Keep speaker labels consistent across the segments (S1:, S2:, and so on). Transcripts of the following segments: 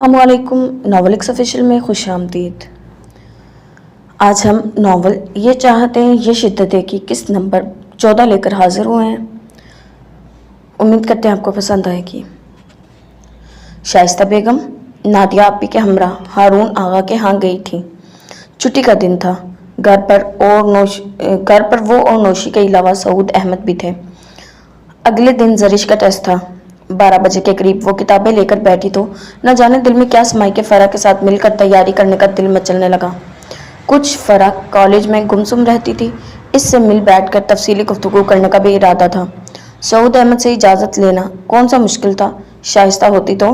S1: अस्सलामुअलैकुम। नॉवेलिक्स ऑफिशियल में खुश आमदीद। आज हम नावल ये चाहते हैं ये शिद्दत है कि किस नंबर 14 लेकर हाजिर हुए हैं। उम्मीद करते हैं आपको पसंद आएगी। शाइस्ता बेगम नादिया आपी के हमरा हारून आगा के यहाँ गई थी। छुट्टी का दिन था। घर पर वो और नौशी के अलावा सऊद अहमद भी थे। अगले दिन जरिश का टेस्ट था। 12 बजे के करीब वो किताबें लेकर बैठी तो न जाने दिल में क्या समाई के फरा के साथ मिलकर तैयारी करने का दिल मचलने लगा। कुछ फरा कॉलेज में गुमसुम रहती थी, इससे मिल बैठकर तफसीली गुफ्तगू करने का भी इरादा था। सऊद अहमद से इजाज़त लेना कौन सा मुश्किल था। शाइस्ता होती तो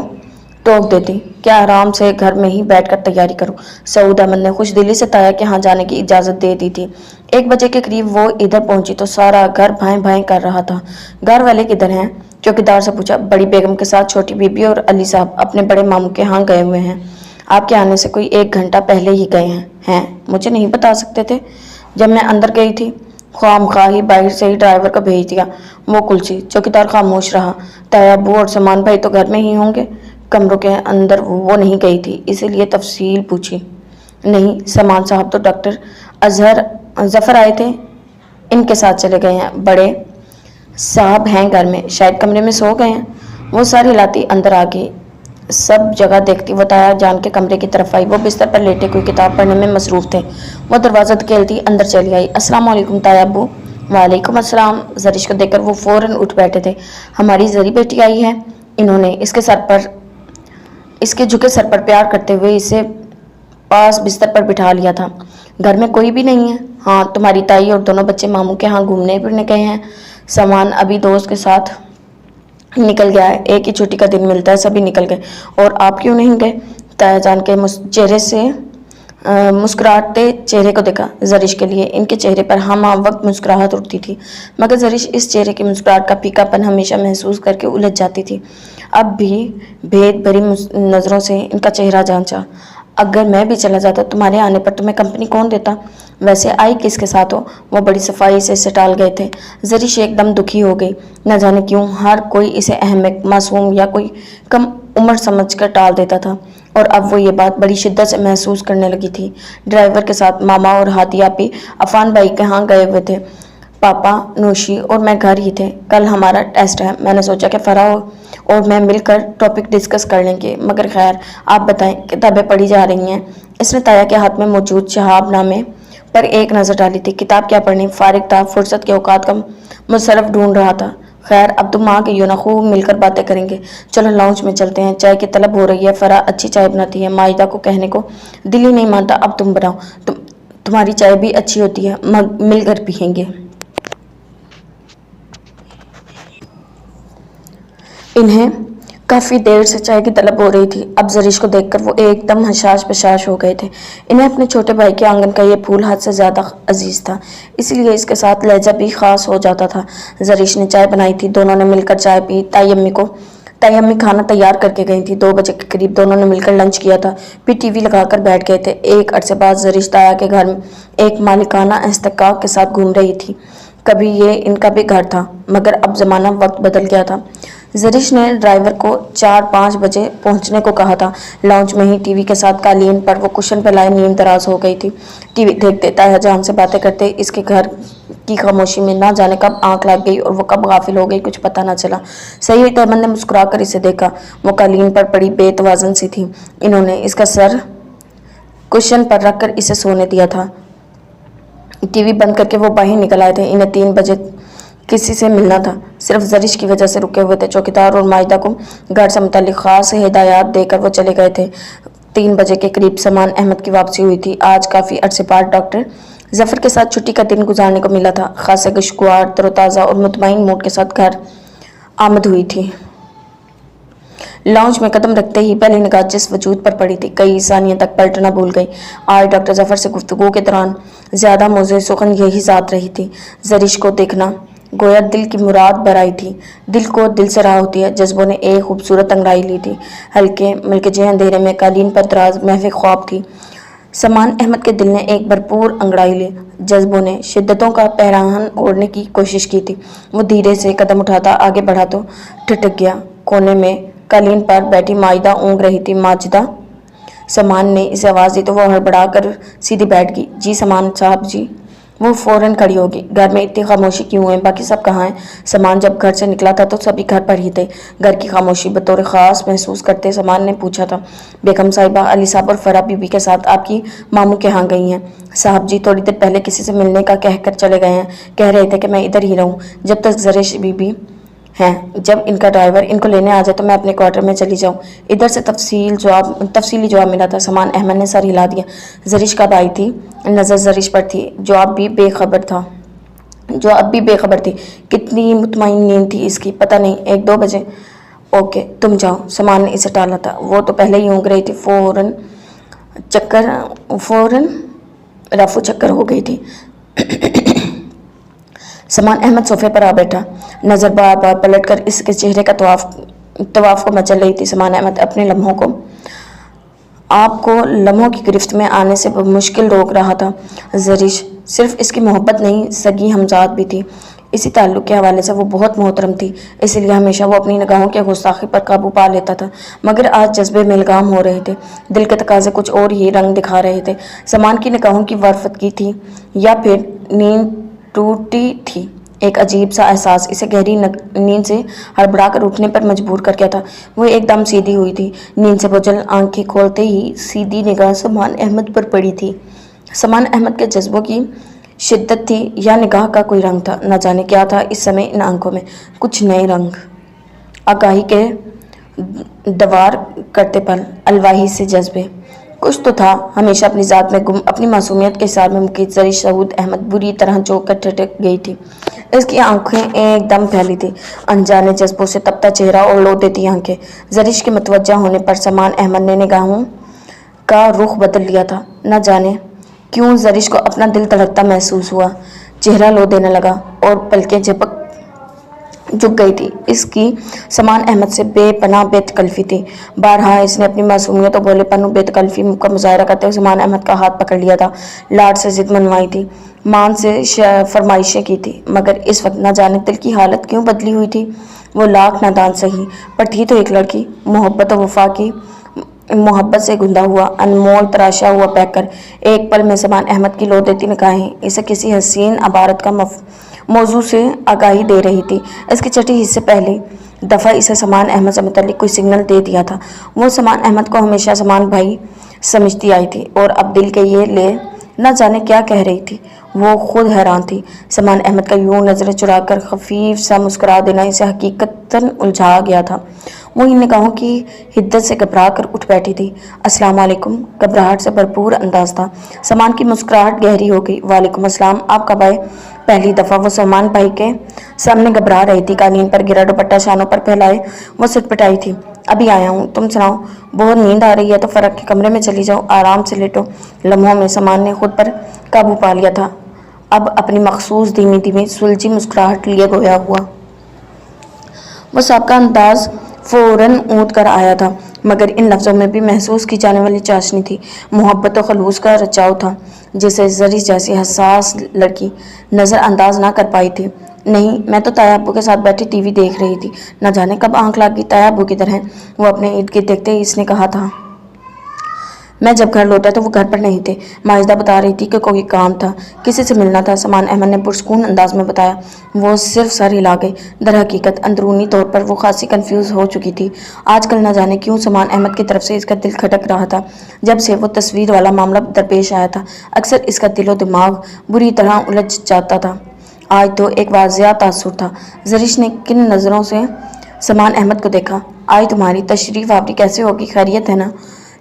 S1: टोक देती, क्या आराम से घर में ही बैठकर तैयारी करूं। सऊद अहमद ने खुश दिली से ताया के यहाँ जाने की इजाज़त दे दी थी। 1 बजे के करीब वो इधर पहुंची तो सारा घर भाएं भाएं कर रहा था। घर वाले किधर हैं? चौकीदार से पूछा। बड़ी बेगम के साथ छोटी बीबी और अली साहब अपने बड़े मामू के यहाँ गए हुए हैं। आपके आने से कोई 1 घंटा पहले ही गए हैं। मुझे नहीं बता सकते थे? जब मैं अंदर गई थी ख्वामखा ही बाहर से ही ड्राइवर को भेज दिया। वो कुलसी। चौकीदार खामोश रहा। ताया अब्बू और समान भाई तो घर में ही होंगे। कमरों के अंदर वो नहीं गई थी, इसीलिए तफसील पूछी। नहीं, समान साहब तो डॉक्टर जफर आए थे, इनके साथ चले गए हैं। बड़े साहब हैं घर में, शायद कमरे में सो गए हैं। वो सारी लाती अंदर आ गई। सब जगह देखती वो ताया जान के कमरे की तरफ आई। वो बिस्तर पर लेटे कोई किताब पढ़ने में मसरूफ थे। वो दरवाज़ा धकेलती अंदर चली आई। अस्सलाम वालेकुम ताया अब्बू। वालेकुम अस्सलाम। जरिश को देखकर वो फौरन उठ बैठे थे। हमारी जरी बेटी आई है। इन्होंने इसके झुके सर पर प्यार करते हुए इसे पास बिस्तर पर बिठा लिया था। घर में कोई भी नहीं है? हाँ, तुम्हारी ताई और दोनों बच्चे मामू के यहाँ घूमने फिरने गए हैं। सामान अभी दोस्त के साथ निकल गया है। एक ही छुट्टी का दिन मिलता है, सभी निकल गए। और आप क्यों नहीं गए? ताया जान के चेहरे से मुस्कुराते चेहरे को देखा। जरिश के लिए इनके चेहरे पर हम वक्त मुस्कुराहट उठती थी, मगर जरिश इस चेहरे की मुस्कुराहट का फीकापन हमेशा महसूस करके उलझ जाती थी। अब भी भेद भरी नज़रों से इनका चेहरा जांचा। अगर मैं भी चला जाता तुम्हारे आने पर तुम्हें कंपनी कौन देता? वैसे आई किसके साथ हो? वो बड़ी सफाई से इसे टाल गए थे। जरिश एकदम दुखी हो गई। न जाने क्यों हर कोई इसे अहमक, मासूम या कोई कम उम्र समझकर टाल देता था, और अब वो ये बात बड़ी शिद्दत से महसूस करने लगी थी। ड्राइवर के साथ मामा और हादिया भी अफान भाई के यहाँ गए हुए थे। पापा, नौशी और मैं घर ही थे। कल हमारा टेस्ट है। मैंने सोचा कि फराह और मैं मिलकर टॉपिक डिस्कस कर लेंगे, मगर खैर आप बताएं, किताबें पढ़ी जा रही हैं? इसने ताया के हाथ में मौजूद शहाबनामे पर एक नज़र डाली थी। किताब क्या पढ़नी, फारिग था, फुर्सत के औकात का मुसरफ ढूंढ रहा था। खैर अब तुम आ गई हो ना, खूब मिलकर बातें करेंगे। चलो लाउंज में चलते हैं, चाय की तलब हो रही है। फराह अच्छी चाय बनाती है। माहिदा को कहने को दिल ही नहीं मानता अब तुम बनाओ। तुम्हारी चाय भी अच्छी होती है, मिलकर पियेंगे। इन्हें काफ़ी देर से चाय की तलब हो रही थी। अब जरिश को देखकर वो एकदम हशाश बशाश हो गए थे। इन्हें अपने छोटे भाई के आंगन का ये फूल हद से ज़्यादा अजीज़ था, इसीलिए इसके साथ लहजा भी ख़ास हो जाता था। जरिश ने चाय बनाई थी, दोनों ने मिलकर चाय पी। ताई अम्मी खाना तैयार करके गई थी। 2 बजे के करीब दोनों ने मिलकर लंच किया था, फिर टीवी लगाकर बैठ गए थे। एक अरसे बाद जरिश ताया के घर में एक मालिकाना इस्तेकाक के साथ घूम रही थी। कभी ये इनका भी घर था, मगर अब ज़माना वक्त बदल गया था। जरिश ने ड्राइवर को 4-5 बजे पहुंचने को कहा था। लाउंज में ही टीवी के साथ कालीन पर वो कुशन पर लाए नींद दराज हो गई थी। टीवी देखते ताया जान से बातें करते इसके घर की खामोशी में ना जाने कब आंख लग गई और वो कब गाफिल हो गई, कुछ पता ना चला। सईद अहमद ने मुस्कुराकर इसे देखा। वो कालीन पर पड़ी बेतवाजन सी थी। इन्होंने इसका सर कुशन पर रखकर इसे सोने दिया था। टीवी बंद करके वो बाहर निकल आए थे। इन्हें 3 बजे किसी से मिलना था, सिर्फ जरिश की वजह से रुके हुए थे। चौकीदार और माहिदा को घर से मुताल्लिक खास हिदायत देकर वो चले गए थे। 3 बजे के करीब समान अहमद की वापसी हुई थी। आज काफ़ी अरसे बाद डॉक्टर जफर के साथ छुट्टी का दिन गुजारने को मिला था। खासे खुशगवार, तरोताज़ा और मुतमईन मूड के साथ घर आमद हुई थी। लाउंज में कदम रखते ही पहली निगाह जिस वजूद पर पड़ी थी, कई सानियों तक पलटना भूल गई। आज डॉक्टर जफर से गुफ्तगू के दौरान ज़्यादा मौज़े सुखन यही ज़ात रही थी। जरिश को देखना गोया दिल की मुराद बराई थी। दिल को दिल से राह होती है। जज्बों ने एक खूबसूरत अंगड़ाई ली थी। हल्के मिलके अंधेरे में कालीन पर दराज महफिल ख्वाब थी। समान अहमद के दिल ने एक भरपूर अंगड़ाई ली। जज्बों ने शिद्दतों का पहरान ओढ़ने की कोशिश की थी। वो धीरे से कदम उठाता आगे बढ़ा तो ठिठक गया। कोने में कालीन पर बैठी माजिदा ऊँग रही थी। माजिदा, समान ने इसे आवाज़ दी तो वो हड़बड़ा कर सीधी बैठ गई। जी समान साहब जी। वो फौरन खड़ी होगी। घर में इतनी खामोशी क्यों है? बाकी सब कहाँ हैं? समान जब घर से निकला था तो सभी घर पर ही थे। घर की खामोशी बतौर ख़ास महसूस करते समान ने पूछा था। बेगम साहिबा अली साहब और फराह बीबी के साथ आपकी मामू के यहाँ गई हैं। साहब जी थोड़ी देर पहले किसी से मिलने का कह कर चले गए हैं। कह रहे थे कि मैं इधर ही रहूँ जब तक ज़रिश बीबी हैं। जब इनका ड्राइवर इनको लेने आ जाए तो मैं अपने क्वार्टर में चली जाऊँ। इधर से तफसीली जवाब मिला था। समान अहमद ने सर हिला दिया। ज़रिश कब आई थी? नज़र ज़रिश पर थी जो अब भी बेखबर थी। कितनी मुतमईन नींद थी इसकी, पता नहीं, 1-2 बजे। ओके तुम जाओ। समान ने इसे टाला था। वो तो पहले ही ऊँग रही थी। फौरन रफू चक्कर हो गई थी। समान अहमद सोफे पर आ बैठा, नज़र बार बार पलट कर इसके चेहरे का तवाफ को मचल रही थी। समान अहमद अपने आपको लम्हों की गिरफ्त में आने से मुश्किल रोक रहा था। ज़रिश सिर्फ इसकी मोहब्बत नहीं, सगी हमजाद भी थी। इसी ताल्लुक़ के हवाले से वो बहुत मोहतरम थी, इसलिए हमेशा वो अपनी निगाहों की गुस्ताखी पर काबू पा लेता था। मगर आज जज्बे मिलगाम हो रहे थे। दिल के तकाजे कुछ और ही रंग दिखा रहे थे। समान की निगाहों की वरफतगी थी या फिर नींद टूटी थी। एक अजीब सा एहसास इसे गहरी नींद से हड़बड़ा कर उठने पर मजबूर कर गया था। वो एकदम सीधी हुई थी। नींद से बोझल आंखें खोलते ही सीधी निगाह समान अहमद पर पड़ी थी। समान अहमद के जज्बों की शिद्दत थी या निगाह का कोई रंग था, न जाने क्या था इस समय इन आंखों में। कुछ नए रंग, आगाही के दवार करते पल, अलवाही से जज्बे, कुछ तो था। हमेशा अपनी ज़ात में गुम, अपनी मासूमियत के हिसाब में मुकीद ज़रिश सऊद अहमद बुरी तरह चौंक कर ठिठक गई थी। इसकी आंखें एकदम फैली थी, अनजाने जज्बों से तपता चेहरा और लो देती आंखें। ज़रिश के मुतवज्जा होने पर समान अहमद ने निगाहों का रुख बदल लिया था। न जाने क्यों ज़रिश को अपना दिल धड़कता महसूस हुआ। चेहरा लो देने लगा और पलकें झुक गई थी। इसकी समान अहमद से बेपनाह बेतकल्फ़ी थी। बारहा इसने अपनी मासूमियत और भोलेपन और बेतकल्फ़ी का मुजाहरा करते हुए समान अहमद का हाथ पकड़ लिया था। लाड से ज़िद मनवाई थी, मान से फरमाइशें की थी, मगर इस वक्त न जाने दिल की हालत क्यों बदली हुई थी। वो लाख नादान सही, पर थी तो एक लड़की, मोहब्बत और वफा की मोहब्बत से गुंदा हुआ, अनमोल तराशा हुआ पैकर। एक पल में समान अहमद की लो देती निगाहें इसे किसी हसीन अबारत का मौजू से आगाही दे रही थी। इसकी छठी हिस्से पहली दफ़ा इसे समान अहमद से मुतल्लिक कोई सिग्नल दे दिया था। वो समान अहमद को हमेशा समान भाई समझती आई थी और अब दिल के ये ले न जाने क्या कह रही थी। वो खुद हैरान थी। समान अहमद का यूं नज़रें चुराकर खफीफ सा मुस्कुरा देना इसे हकीकतन उलझा गया था। वो इन निगाहों की हिद्दत से घबरा कर उठ बैठी थी। अस्सलाम वालेकुम, घबराहट से भरपूर अंदाज था। समान की मुस्कुराहट गहरी हो गई। वालेकुम अस्सलाम, आप कब आए? पहली दफ़ा वो समान भाई के सामने घबरा रही थी। कालीन पर गिरा दुपट्टा शानों पर फैलाए वो सिटपटाई थी। अभी आया हूँ, तुम सुनाओ। बहुत नींद आ रही है तो फ़र्क के कमरे में चली जाओ, आराम से लेटो। लम्हों में समान ने खुद पर काबू पा लिया था। अब अपनी मखसूस धीमी धीमी सुलझी मुस्कुराहट लिए गोया हुआ। वो सबका अंदाज फ़ौरन ऊँट कर आया था, मगर इन लफ्ज़ों में भी महसूस की जाने वाली चाशनी थी। मोहब्बत और खलूस का रचाव था जिसे ज़रिश जैसी हसास लड़की नज़रअंदाज ना कर पाई थी। नहीं, मैं तो ताया अब्बू के साथ बैठी टीवी देख रही थी। न जाने कब आंख लग गई। ताया अब्बू किधर हैं? वो अपने इर्द गिर्द देखते ही इसने कहा था। मैं जब घर लौटा तो वो घर पर नहीं थे। माजिदा बता रही थी कि कोई काम था, किसी से मिलना था। समान अहमद ने पुरसकून अंदाज में बताया। वो सिर्फ सर हिला गई। दर हकीकत अंदरूनी तौर पर वो खासी कंफ्यूज हो चुकी थी। आजकल न जाने क्यों समान अहमद की तरफ से इसका दिल खटक रहा था। जब से वो तस्वीर वाला मामला दरपेश आया था, अक्सर इसका दिलो दिमाग बुरी तरह उलझ जाता था। आज तो एक वाज़िया तासुर था। ज़रिश ने किन नज़रों से समान अहमद को देखा। आज तुम्हारी तशरीफ़ आवरी कैसे होगी? खैरियत है ना?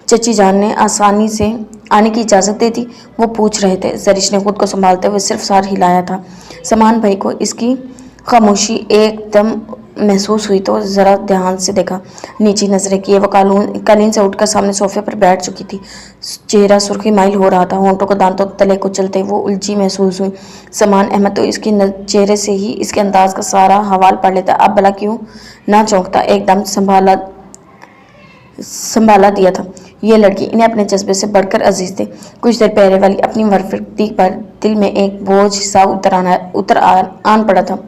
S1: चची जान ने आसानी से आने की इजाज़त दे दी, वो पूछ रहे थे। ज़रिश ने खुद को संभालते हुए सिर्फ सर हिलाया था। समान भाई को इसकी खामोशी एकदम महसूस हुई तो ज़रा ध्यान से देखा, नीची नज़रें किए। वो कालीन से उठकर सामने सोफे पर बैठ चुकी थी। चेहरा सुर्खी माइल हो रहा था, होंठों को दांतों तले कुचलते वो उलझी महसूस हुई। समान अहमद तो इसके चेहरे से ही इसके अंदाज का सारा हवाल पढ़ लेता। अब भला क्यों ना चौंकता? एकदम संभाला दिया था। ये लड़की इन्हें अपने जज्बे से बढ़कर अजीज थे। कुछ देर पहले वाली अपनी वरफती पर दिल में एक बोझ सा उतर आन पड़ा था।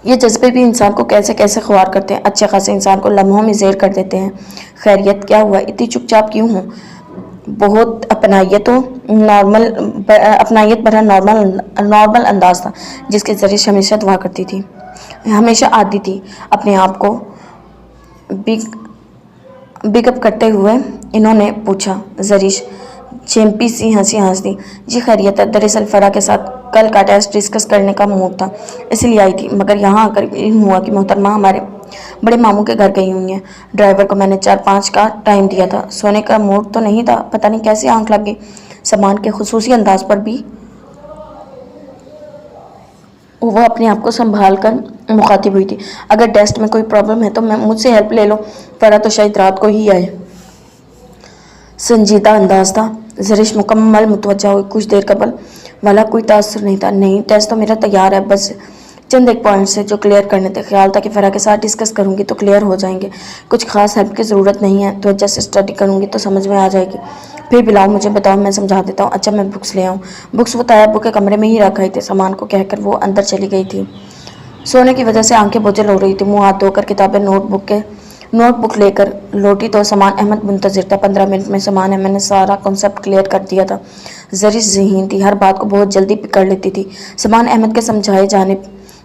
S1: یہ جذبے بھی انسان کو کیسے کیسے خوار کرتے ہیں، اچھے خاصے انسان کو لمحوں میں زیر کر دیتے ہیں۔ خیریت، کیا ہوا؟ اتنی چپ چاپ کیوں ہوں؟ بہت اپنائیت بھرا نارمل انداز تھا جس کے ذریعے ہمیشہ دعا کرتی تھی، ہمیشہ آتی تھی۔ اپنے آپ کو بگ اپ کرتے ہوئے انہوں نے پوچھا۔ زریش چیمپی سی ہنسی ہنس دی۔ جی خیریت ہے، دراصل فرح کے ساتھ کل کا ٹیسٹ ڈسکس کرنے کا موڈ تھا، اس لیے آئی تھی، مگر یہاں آ کر علم ہوا کہ محترمہ ہمارے بڑے ماموں کے گھر گئی ہوئی ہیں۔ ڈرائیور کو میں نے 4-5 کا ٹائم دیا تھا، سونے کا موڈ تو نہیں تھا، پتہ نہیں کیسے آنکھ لگ گئی۔ سامان کے خصوصی انداز پر بھی وہ اپنے آپ کو سنبھال کر مخاطب ہوئی تھی۔ اگر ٹیسٹ میں کوئی پرابلم ہے تو مجھ سے ہیلپ لے لو، فرح تو شاید رات کو ہی آئے۔ سنجیدہ انداز تھا۔ زریش مکمل متوجہ ہوئی۔ کچھ دیر قبل والا کوئی تاثر نہیں تھا۔ نہیں، ٹیسٹ تو میرا تیار ہے، بس چند ایک پوائنٹس ہیں جو کلیئر کرنے تھے۔ خیال تھا کہ فرح کے ساتھ ڈسکس کروں گی تو کلیئر ہو جائیں گے۔ کچھ خاص ہیلپ کی ضرورت نہیں ہے، توجہ سے اسٹڈی کروں گی تو سمجھ میں آ جائے گی۔ پھر بلاؤ، مجھے بتاؤ، میں سمجھا دیتا ہوں۔ اچھا، میں بکس لے آؤں؟ بکس وہ طاہر ابو کے کمرے میں ہی رکھ آئی تھی۔ سامان کو کہہ کر وہ اندر چلی گئی تھی۔ سونے کی وجہ سے آنکھیں بوجھل ہو رہی تھی۔ منہ ہاتھ دھو کر کتابیں نوٹ بک لے کر لوٹی تو سامان احمد منتظر تھا۔ 15 منٹ میں سامان احمد نے سارا کنسپٹ کلیئر کر دیا تھا۔ زریش ذہین تھی، ہر بات کو بہت جلدی پکڑ لیتی تھی۔ سامان احمد کے سمجھائے جانے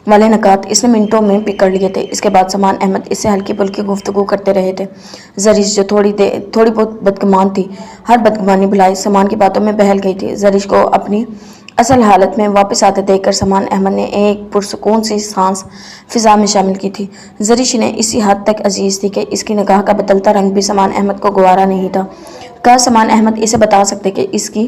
S1: والے نکات اس نے منٹوں میں پکڑ لیے تھے۔ اس کے بعد سامان احمد اس سے ہلکی پھلکی گفتگو کرتے رہے تھے۔ زریش جو تھوڑی بہت بدگمان تھی، ہر بدگمانی بھلائی سامان کی باتوں میں بہل گئی تھی۔ زریش کو اپنی اصل حالت میں واپس آتے دیکھ کر سامان احمد نے ایک پرسکون سی سانس فضا میں شامل کی تھی۔ زریش انہیں اسی حد تک عزیز تھی کہ اس کی نگاہ کا بدلتا رنگ بھی سامان احمد کو گوارا نہیں تھا۔ کاش سامان احمد اسے بتا سکتے کہ اس کی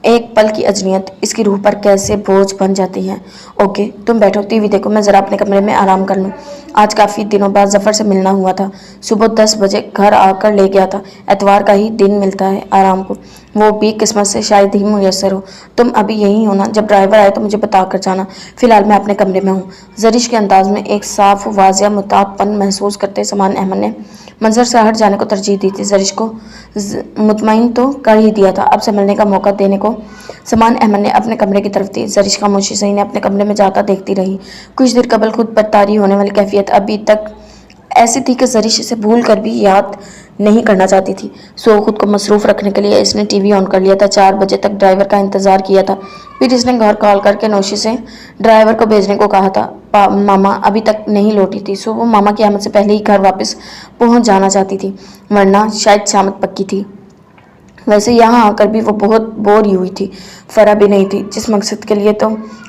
S1: ایک پل کی اجنیت اس کی روح پر کیسے بوجھ بن جاتی ہے۔ اوکے، تم بیٹھو، ٹی وی دیکھو، میں ذرا اپنے کمرے میں آرام کر لوں۔ آج کافی دنوں بعد ظفر سے ملنا ہوا تھا۔ صبح 10 بجے گھر آ کر لے گیا تھا۔ اتوار کا ہی دن ملتا ہے آرام کو، وہ بھی قسمت سے شاید ہی میسر ہو۔ تم ابھی یہی ہونا، جب ڈرائیور آئے تو مجھے بتا کر جانا۔ فی الحال میں اپنے کمرے میں ہوں۔ زریش کے انداز میں ایک صاف واضح متعارف پن محسوس کرتے سامان احمد نے منظر سے ہٹ جانے کو ترجیح دی تھی۔ زریش کو مطمئن تو کر ہی دیا تھا، اب سنبھلنے کا موقع دینے کو سامان احمد نے اپنے کمرے کی طرف دی۔ زریش خاموشی سے انہیں اپنے کمرے میں جاتا دیکھتی رہی۔ کچھ دیر قبل خود پر طاری ہونے والی کیفیت ابھی تک ایسی تھی کہ زریش اسے بھول کر بھی یاد نہیں کرنا چاہتی تھی۔ سو خود کو مصروف رکھنے کے لیے اس نے ٹی وی آن کر لیا تھا۔ 4 بجے تک ڈرائیور کا انتظار کیا تھا، پھر اس نے گھر کال کر کے نوشی سے ڈرائیور کو بھیجنے کو کہا تھا۔ ماما ابھی تک نہیں لوٹی تھی، سو وہ ماما کی آمد سے پہلے ہی گھر واپس پہنچ جانا چاہتی تھی، ورنہ شاید شامت پکی تھی۔ ویسے یہاں آ کر بھی وہ بہت بور ہی ہوئی تھی۔ فرح بھی نہیں تھی، جس مقصد کے لیے تو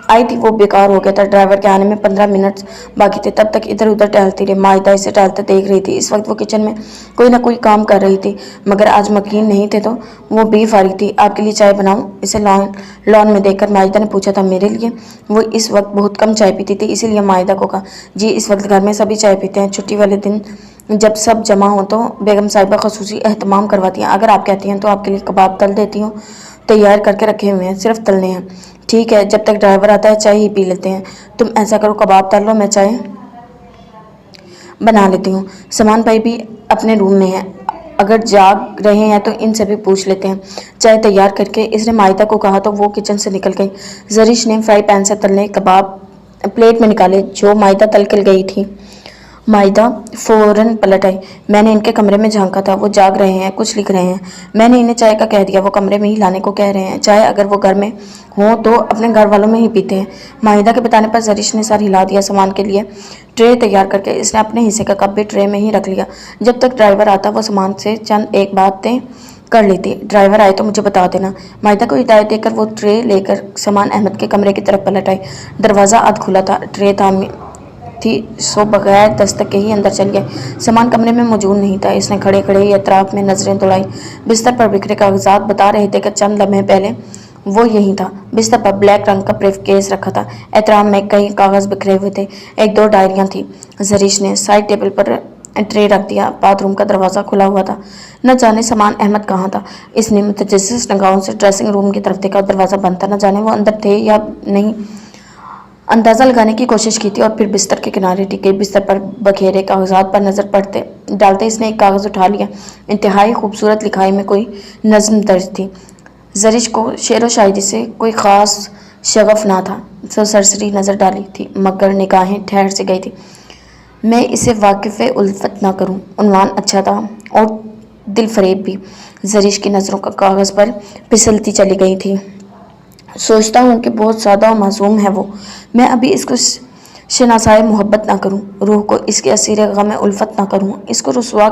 S1: آئی تھی وہ بیکار ہو گیا تھا۔ ڈرائیور کے آنے میں 15 منٹ باقی تھے، تب تک ادھر ادھر ٹہلتی رہی۔ مائدہ اسے ٹہلتے دیکھ رہی تھی۔ اس وقت وہ کچن میں کوئی نہ کوئی کام کر رہی تھی، مگر آج مکین نہیں تھے تو وہ بھی فارغ تھی۔ آپ کے لیے چائے بناؤں؟ اسے لان میں دیکھ کر مائدہ نے پوچھا تھا۔ میرے لیے؟ وہ اس وقت بہت کم چائے پیتی تھی، اسی لیے مائدہ کو کہا، جی اس وقت گھر میں سبھی چائے پیتے ہیں، چھٹی والے دن جب سب جمع ہوں تو بیگم صاحبہ خصوصی اہتمام کرواتی ہیں۔ اگر آپ کہتی ہیں تو آپ کے لیے کباب تل دیتی ہوں، تیار کر کے رکھے ہوئے ہیں، صرف تلنے ہیں۔ ٹھیک ہے، جب تک ڈرائیور آتا ہے چائے ہی پی لیتے ہیں۔ تم ایسا کرو، کباب تل لو، میں چائے بنا لیتی ہوں۔ سامان بھائی بھی اپنے روم میں ہیں، اگر جاگ رہے ہیں تو ان سے بھی پوچھ لیتے ہیں۔ چائے تیار کر کے اس نے مائدہ کو کہا تو وہ کچن سے نکل گئی۔ زریش نے فرائی پین سے تلنے کباب پلیٹ میں نکالے جو مائدہ تل کر گئی تھی۔ مائدہ فوراً پلٹ آئی۔ میں نے ان کے کمرے میں جھانکا تھا، وہ جاگ رہے ہیں، کچھ لکھ رہے ہیں۔ میں نے انہیں چائے کا کہہ دیا، وہ کمرے میں ہی لانے کو کہہ رہے ہیں۔ چائے اگر وہ گھر میں ہوں تو اپنے گھر والوں میں ہی پیتے ہیں۔ مائدہ کے بتانے پر زریش نے سر ہلا دیا۔ سامان کے لیے ٹرے تیار کر کے اس نے اپنے حصے کا کپ بھی ٹرے میں ہی رکھ لیا۔ جب تک ڈرائیور آتا وہ سامان سے چند ایک باتیں کر لیتی۔ ڈرائیور آئے تو مجھے بتا دینا۔ مائدہ کو ہدایت دے کر وہ ٹرے لے کر سامان احمد کے کمرے کی طرف پلٹ آئی۔ دروازہ آدھ کھلا تھا، ٹرے تھامی تھی، سو بغیر دستک کے ہی اندر چل گئے۔ سامان کمرے میں موجود نہیں تھا۔ اس نے کھڑے کھڑے ہی اطراف میں نظریں دوڑائیں۔ بستر پر بکھرے کاغذات بتا رہے تھے کہ چند لمحے پہلے وہ یہی تھا۔ بستر پر بلیک رنگ کا بریف کیس رکھا تھا، احترام میں کئی کاغذ بکھرے ہوئے تھے، 1-2 ڈائریاں تھیں۔ زریش نے سائڈ ٹیبل پر ٹرے رکھ دیا۔ باتھ روم کا دروازہ کھلا ہوا تھا، نہ جانے سامان احمد کہاں تھا۔ اس نے متجسس نگاہوں سے ڈریسنگ روم کی طرف دیکھا، دروازہ بند تھا، نہ جانے وہ اندر تھے یا نہیں اندازہ لگانے کی کوشش کی تھی، اور پھر بستر کے کنارے ٹک گئی۔ بستر پر بکھیرے کاغذات پر نظر ڈالتے اس نے ایک کاغذ اٹھا لیا۔ انتہائی خوبصورت لکھائی میں کوئی نظم درج تھی۔ زریش کو شعر و شاعری سے کوئی خاص شغف نہ تھا، تو سرسری نظر ڈالی تھی مگر نگاہیں ٹھہر سے گئی تھی۔ میں اسے واقف الفت نہ کروں، عنوان اچھا تھا اور دل فریب بھی۔ زرش کی نظروں کا کاغذ پر پھسلتی چلی گئی تھی۔ سوچتا ہوں کہ بہت سادہ و معصوم ہے وہ، میں ابھی اس کو شناسائے محبت نہ کروں، روح کو اس کے اسیر غم الفت نہ کروں، اس کو رسوا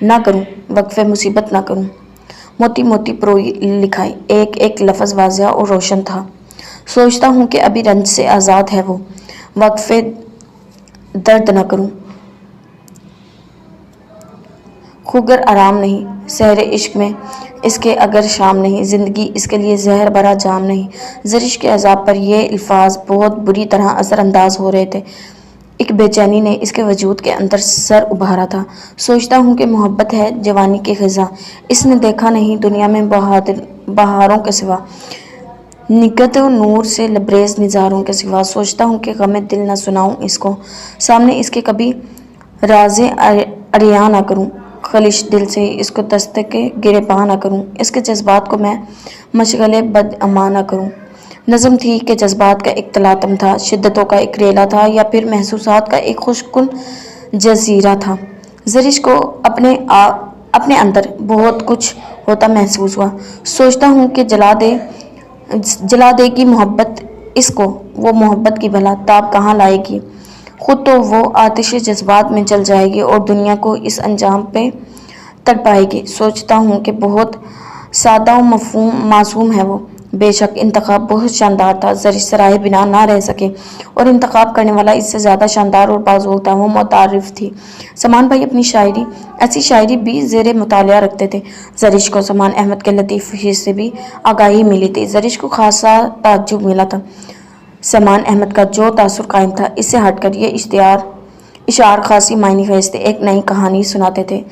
S1: نہ کروں، وقف مصیبت نہ کروں۔ موتی موتی پروئی لکھائی، ایک ایک لفظ واضح اور روشن تھا۔ سوچتا ہوں کہ ابھی رنج سے آزاد ہے وہ، وقف درد نہ کروں، خوگر آرام نہیں، سحر عشق میں اس کے اگر شام نہیں، زندگی اس کے لیے زہر بھرا جام نہیں۔ زرش کے عذاب پر یہ الفاظ بہت بری طرح اثر انداز ہو رہے تھے۔ ایک بے چینی نے اس کے وجود کے اندر سر ابھارا تھا۔ سوچتا ہوں کہ محبت ہے جوانی کی غذا، اس نے دیکھا نہیں دنیا میں بہاروں کے سوا، نگہت نور سے لبریز نظاروں کے سوا۔ سوچتا ہوں کہ غم دل نہ سناؤں اس کو، سامنے اس کے کبھی راز عریاں نہ کروں، خلش دل سے اس کو دستک گریباں نہ کروں، اس کے جذبات کو میں مشغلِ بد اما نہ کروں۔ نظم تھی کہ جذبات کا ایک تلاطم تھا، شدتوں کا ایک ریلا تھا، یا پھر محسوسات کا ایک خوش کن جزیرہ تھا۔ زرش کو اپنے اندر بہت کچھ ہوتا محسوس ہوا۔ سوچتا ہوں کہ جلا دے گی محبت اس کو، وہ محبت کی بھلا تاب کہاں لائے گی، خود تو وہ آتش جذبات میں جل جائے گی اور دنیا کو اس انجام پہ تڑپائے گی۔ سوچتا ہوں کہ بہت سادہ و معصوم ہے وہ، بے شک انتخاب بہت شاندار تھا، زرش سرائے بنا نہ رہ سکے، اور انتخاب کرنے والا اس سے زیادہ شاندار اور بازوق تھا، وہ متعارف تھی۔ سامان بھائی اپنی شاعری، ایسی شاعری بھی زیر مطالعہ رکھتے تھے۔ زرش کو سامان احمد کے لطیف حس سے بھی آگاہی ملی تھی۔ زرش کو خاصا تعجب ملا تھا۔ سامان احمد کا جو تاثر قائم تھا، اس سے ہٹ کر یہ اشعار خاصی معنی خیز تھے، ایک نئی کہانی سناتے تھے۔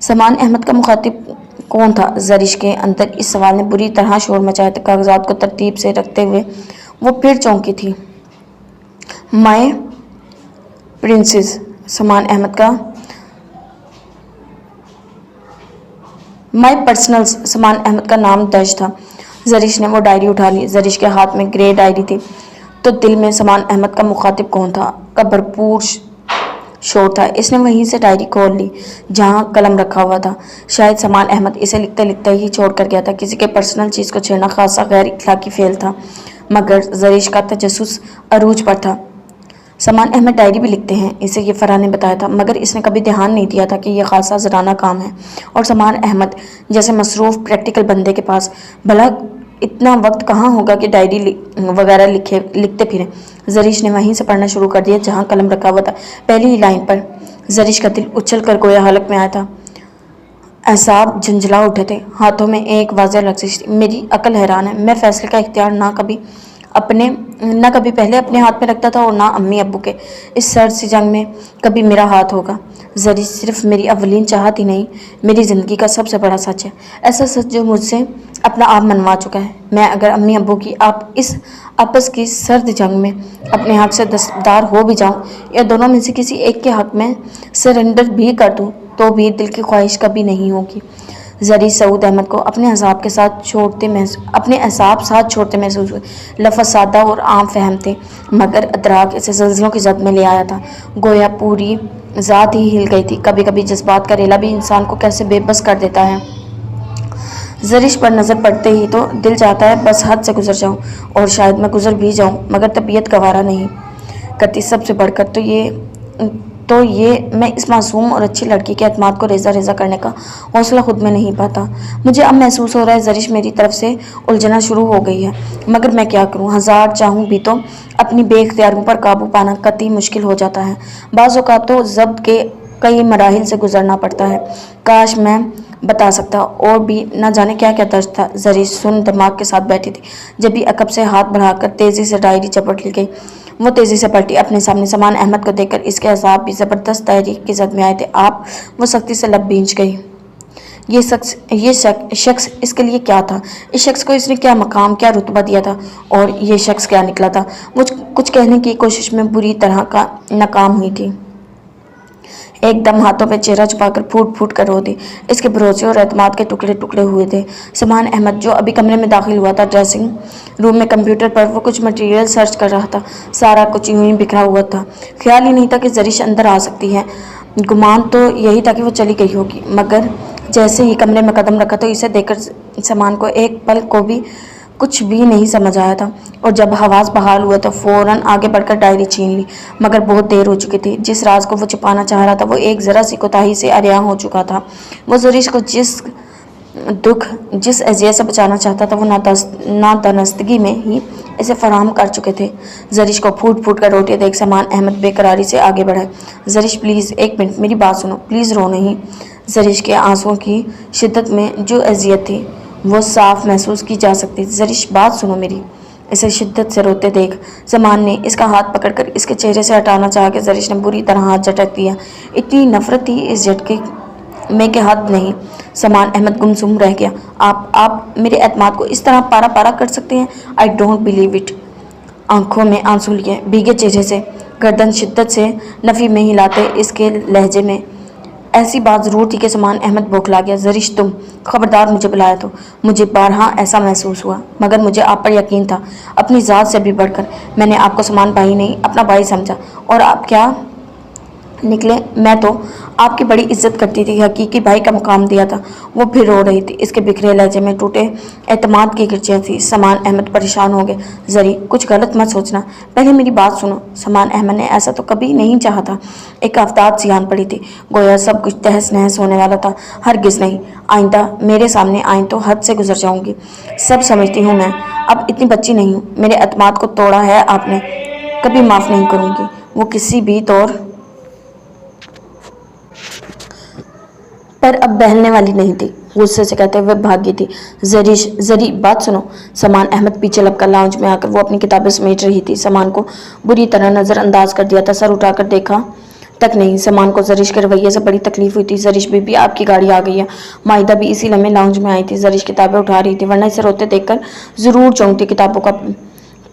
S1: سامان احمد کا مخاطب کون تھا؟ زرش کے اندر اس سوال نے بری طرح شور مچایا تھا۔ کاغذات کو ترتیب سے رکھتے ہوئے وہ پھر چونکی تھی۔ مائی پرنسز، سامان احمد کا مائی پرسنلز، سامان احمد کا نام درج تھا۔ زرش نے وہ ڈائری اٹھا لی۔ زرش کے ہاتھ میں گرے ڈائری تھی، تو دل میں سامان احمد کا مخاطب کون تھا کا بھرپور شور تھا۔ اس نے وہیں سے ڈائری کھول لی جہاں قلم رکھا ہوا تھا۔ شاید سامان احمد اسے لکھتے لکھتے ہی چھوڑ کر گیا تھا۔ کسی کے پرسنل چیز کو چھیڑنا خاصا غیر اخلاقی فعل تھا، مگر زرش کا تجسس عروج پر تھا۔ سامان احمد ڈائری بھی لکھتے ہیں، اسے یہ فرح نے بتایا تھا، مگر اس نے کبھی دھیان نہیں دیا تھا کہ یہ خاصا زرانہ کام ہے، اور سامان احمد جیسے مصروف پریکٹیکل بندے کے پاس بھلا اتنا وقت کہاں ہوگا کہ ڈائری وغیرہ لکھتے پھریں۔ زرش نے وہیں سے پڑھنا شروع کر دیا جہاں قلم رکھا ہوا تھا۔ پہلی لائن پر زرش کا دل اچھل کر گویا حلق میں آیا تھا۔ اعصاب جھنجھلا اٹھے تھے، ہاتھوں میں ایک واضح لغزش تھی۔ میری عقل حیران ہے، میں فیصلے کا اختیار نہ کبھی پہلے اپنے ہاتھ میں رکھتا تھا اور نہ امی ابو کے۔ اس سرد سی جنگ میں کبھی میرا ہاتھ ہوگا۔ زرش صرف میری اولین چاہت ہی نہیں، میری زندگی کا سب سے بڑا سچ ہے، ایسا سچ جو مجھ سے اپنا آپ منوا چکا ہے۔ میں اگر امی ابو کی اس آپس کی سرد جنگ میں اپنے حق سے دستبردار ہو بھی جاؤں، یا دونوں میں سے کسی ایک کے حق میں سرنڈر بھی کر دوں، تو بھی دل کی خواہش کبھی نہیں ہوگی۔ زرش سعود احمد کو اپنے احساب ساتھ چھوڑتے محسوس ہوئے۔ لفظ سادہ اور عام فہم تھے، مگر ادراک اسے زلزلوں کی زد میں لے آیا تھا، گویا پوری ذات ہی ہل گئی تھی۔ کبھی کبھی جذبات کا ریلا بھی انسان کو کیسے بے بس کر دیتا ہے۔ زرش پر نظر پڑتے ہی تو دل چاہتا ہے بس حد سے گزر جاؤں، اور شاید میں گزر بھی جاؤں، مگر طبیعت گوارا نہیں کرتی۔ سب سے بڑھ کر تو یہ میں اس معصوم اور اچھی لڑکی کے اعتماد کو ریزہ ریزہ کرنے کا حوصلہ خود میں نہیں پاتا۔ مجھے اب محسوس ہو رہا ہے زرش میری طرف سے الجھنا شروع ہو گئی ہے، مگر میں کیا کروں؟ ہزار چاہوں بھی تو اپنی بے اختیاریوں پر قابو پانا قطعی مشکل ہو جاتا ہے۔ بعض اوقات تو ضبط کے کئی مراحل سے گزرنا پڑتا ہے۔ کاش میں بتا سکتا، اور بھی نہ جانے کیا کیا درج تھا۔ زرش سن دماغ کے ساتھ بیٹھی تھی۔ جب بھی عقب سے ہاتھ بڑھا کر تیزی سے ڈائری چپٹ لی گئی، وہ تیزی سے پلٹی۔ اپنے سامنے سامان احمد کو دیکھ کر اس کے اعصاب بھی زبردست تحریک کی زد میں آئے تھے۔ وہ سختی سے لب بھینچ گئی۔ یہ شخص اس کے لیے کیا تھا؟ اس شخص کو اس نے کیا مقام، کیا رتبہ دیا تھا؟ اور یہ شخص کیا نکلا تھا؟ وہ کچھ کہنے کی کوشش میں بری طرح ناکام ہوئی تھی۔ एक दम हाथों पे चेहरा छुपाकर फूट फूट कर रो दी। इसके भरोसे और एतमाद के टुकड़े टुकड़े हुए थे। समान अहमद जो अभी कमरे में दाखिल हुआ था, ड्रेसिंग रूम में कंप्यूटर पर वो कुछ मटेरियल सर्च कर रहा था। सारा कुछ यूं ही बिखरा हुआ था। ख्याल ही नहीं था कि जरिश अंदर आ सकती है। गुमान तो यही था कि वो चली गई होगी, मगर जैसे ही कमरे में कदम रखा तो इसे देखकर समान को एक पल को भी कुछ भी नहीं समझ आया था, और जब हवास बहाल हुआ तो फौरन आगे बढ़कर डायरी छीन ली। मगर बहुत देर हो चुकी थी। जिस राज को वो छुपाना चाह रहा था वो एक ज़रा सी कोताही से अरिया हो चुका था। वो जरीश को जिस दुख, जिस अजियत से बचाना चाहता था, वो नादानस्तगी में ही इसे फराहम कर चुके थे। जरीश को फूट फूट कर रोते देख समान अहमद बेकरारी से आगे बढ़े। जरीश प्लीज़ एक मिनट, मेरी बात सुनो, प्लीज़ रो नहीं। जरीश के आंसुओं की शिद्दत में जो अजियत थी वो साफ महसूस की जा सकती थी। जरीश बात सुनो मेरी। इसे शिद्दत से रोते देख समान ने इसका हाथ पकड़कर इसके चेहरे से हटाना चाहा कि जरीश ने बुरी तरह हाथ झटक दिया। इतनी नफरत थी इस झटके में कि हद नहीं। समान अहमद गुमसुम रह गया। आप मेरे एतमाद को इस तरह पारा पारा कर सकते हैं? I don't believe it. आंखों में आंसू लिए भीगे चेहरे से गर्दन शिद्दत से नफ़ी में हिलाते इसके लहजे में ऐसी बात ज़रूर थी कि समान अहमद बौखला गया। जरीश तुम खबरदार, मुझे बुलाया तो मुझे बारहा ऐसा महसूस हुआ, मगर मुझे आप पर यकीन था। अपनी ज़ात से भी बढ़कर मैंने आपको समान भाई नहीं अपना भाई समझा, और आप क्या निकले? मैं तो आपकी बड़ी इज्जत करती थी, हकीकी भाई का मुकाम दिया था। वो फिर रो रही थी। इसके बिखरे लहजे में टूटे एतमाद की गिरचियाँ थी। समान अहमद परेशान हो गए। जरी कुछ गलत मत सोचना, पहले मेरी बात सुनो। समान अहमद ने ऐसा तो कभी नहीं चाहा था। एक आफताब सी आन पड़ी थी, गोया सब कुछ तहस नहस होने वाला था। हरगिज़ नहीं, आइंदा मेरे सामने आए तो हद से गुजर जाऊंगी। सब समझती हूँ मैं, अब इतनी बच्ची नहीं हूँ। मेरे एतमाद को तोड़ा है आपने, कभी माफ़ नहीं करूँगी। वो किसी भी तौर पर अब बहलने वाली नहीं थी। गुस्से से कहते हुए भागी थी। जरी बात सुनो। समान अहमद पीछे लपका लाउंज में आकर वो अपनी किताबें समेट रही थी। समान को बुरी तरह नज़रअंदाज कर दिया था। सर उठाकर देखा तक नहीं। समान को जरीश के रवैये से बड़ी तकलीफ हुई थी। जरीश बीबी आपकी गाड़ी आ गई है। माहिदा भी इसी लम्हे लाउंज में आई थी। जरीश किताबें उठा रही थी, वरना इसे रोते देखकर ज़रूर चौंकती।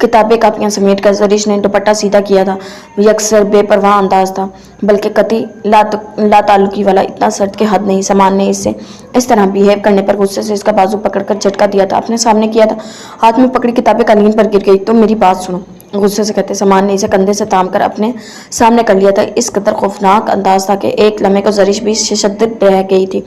S1: किताबें कापियाँ समेट कर जरीश ने दुपट्टा सीधा किया था। यकसर बेपरवाह अंदाज था, बल्कि कती लाताल्लुकी वाला, इतना सर्द के हद नहीं। समान ने इससे इस तरह बिहेव करने पर गुस्से से इसका बाजू पकड़कर झटका दिया था, अपने सामने किया था। हाथ में पकड़ी किताबें कालीन पर गिर गई। तो मेरी बात सुनो, गुस्से से कहते समान ने इसे कंधे से थाम कर अपने सामने कर लिया था। इस कदर खौफनाक अंदाज था कि एक लम्हे को जरीश भी शद्दत रह गई थी,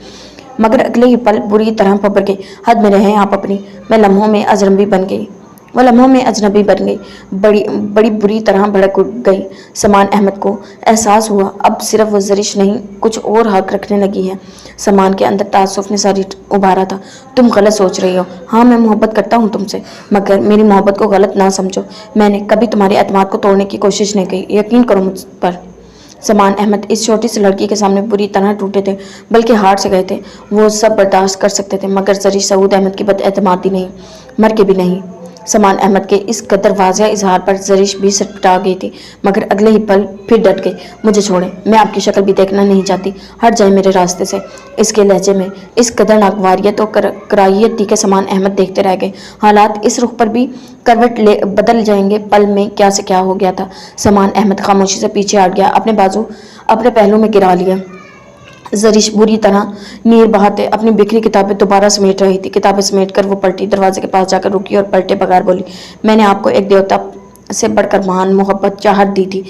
S1: मगर अगले ही पल बुरी तरह पबर गई। हद में रहे आप अपनी। मैं लम्हों में अजनबी बन गई। वह लम्हों में अजनबी बन गई, बड़ी बुरी तरह भड़क गई। समान अहमद को एहसास हुआ अब सिर्फ वो जरीश नहीं, कुछ और हक रखने लगी है। समान के अंदर तासुफ ने सारी उभारा था। तुम गलत सोच रही हो। हाँ, मैं मोहब्बत करता हूँ तुमसे, मगर मेरी मोहब्बत को गलत ना समझो। मैंने कभी तुम्हारे एतमाद को तोड़ने की कोशिश नहीं की, यकीन करो मुझ पर। समान अहमद इस छोटी सी लड़की के सामने बुरी तरह टूटे थे, बल्कि हार से गए थे। वो सब बर्दाश्त कर सकते थे, मगर जरीश सऊद अहमद की बदएतमादी नहीं, मर के भी नहीं। समान अहमद के इस कदर वाज़ेह इजहार पर जरीश भी सटपटा गई थी, मगर अगले ही पल फिर डट गई। मुझे छोड़े, मैं आपकी शक्ल भी देखना नहीं चाहती, हट जाए मेरे रास्ते से। इसके लहजे में इस कदर नागवारियत और कराहियत थी कि समान अहमद देखते रह गए। हालात इस रुख पर भी करवट बदल जाएंगे। पल में क्या से क्या हो गया था। समान अहमद खामोशी से पीछे हट गया, अपने बाजू अपने पहलू में गिरा लिया। जरीश बुरी तरह नीर बहाते अपनी बिखरी किताबें दोबारा समेट रही थी। किताबें समेट कर वो पलटी, दरवाजे के पास जाकर रुकी और पलटे बगैर बोली, मैंने आपको एक देवता से बढ़कर महान मोहब्बत चाहत दी थी।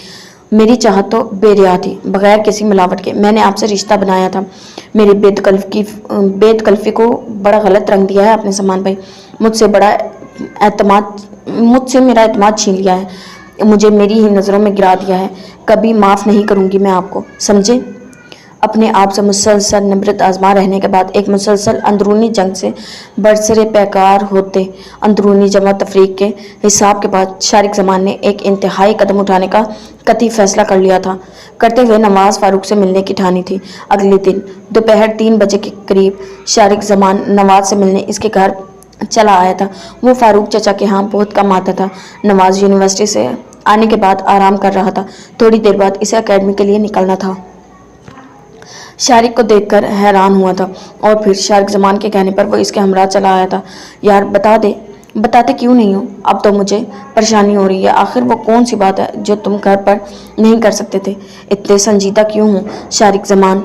S1: मेरी चाहत तो बेरिया थी, बगैर किसी मिलावट के। मैंने आपसे रिश्ता बनाया था। मेरी बेदकल्फी को बड़ा गलत रंग दिया है आपने समान भाई। मुझसे मेरा एतमाद छीन लिया है, मुझे मेरी ही नज़रों में गिरा दिया है। कभी माफ़ नहीं करूँगी मैं आपको, समझे? अपने आप से मुसलसल निमृत आजमा रहने के बाद एक मुसलसल अंदरूनी जंग से बरसरे पैकार होते अंदरूनी जमा तफरीक के हिसाब के बाद शारिक जमान ने एक इंतहाई कदम उठाने का कतई फैसला कर लिया था। करते हुए नवाज फारूक से मिलने की ठानी थी। अगले दिन दोपहर 3 बजे के करीब शारिक जमान नवाज से मिलने इसके घर चला आया था। वो फारूक चचा के यहाँ बहुत कम आता था। नवाज यूनिवर्सिटी से आने के बाद आराम कर रहा था। थोड़ी देर बाद इसे एकेडमी के लिए निकलना था। शारिक को देखकर हैरान हुआ था, और फिर शारिक जमान के कहने पर वो इसके हमरा चला आया था। यार बता दे, بتاتے کیوں نہیں ہو؟ اب تو مجھے پریشانی ہو رہی ہے، آخر وہ کون سی بات ہے جو تم گھر پر نہیں کر سکتے تھے؟ اتنے سنجیدہ کیوں ہوں؟ شارق زمان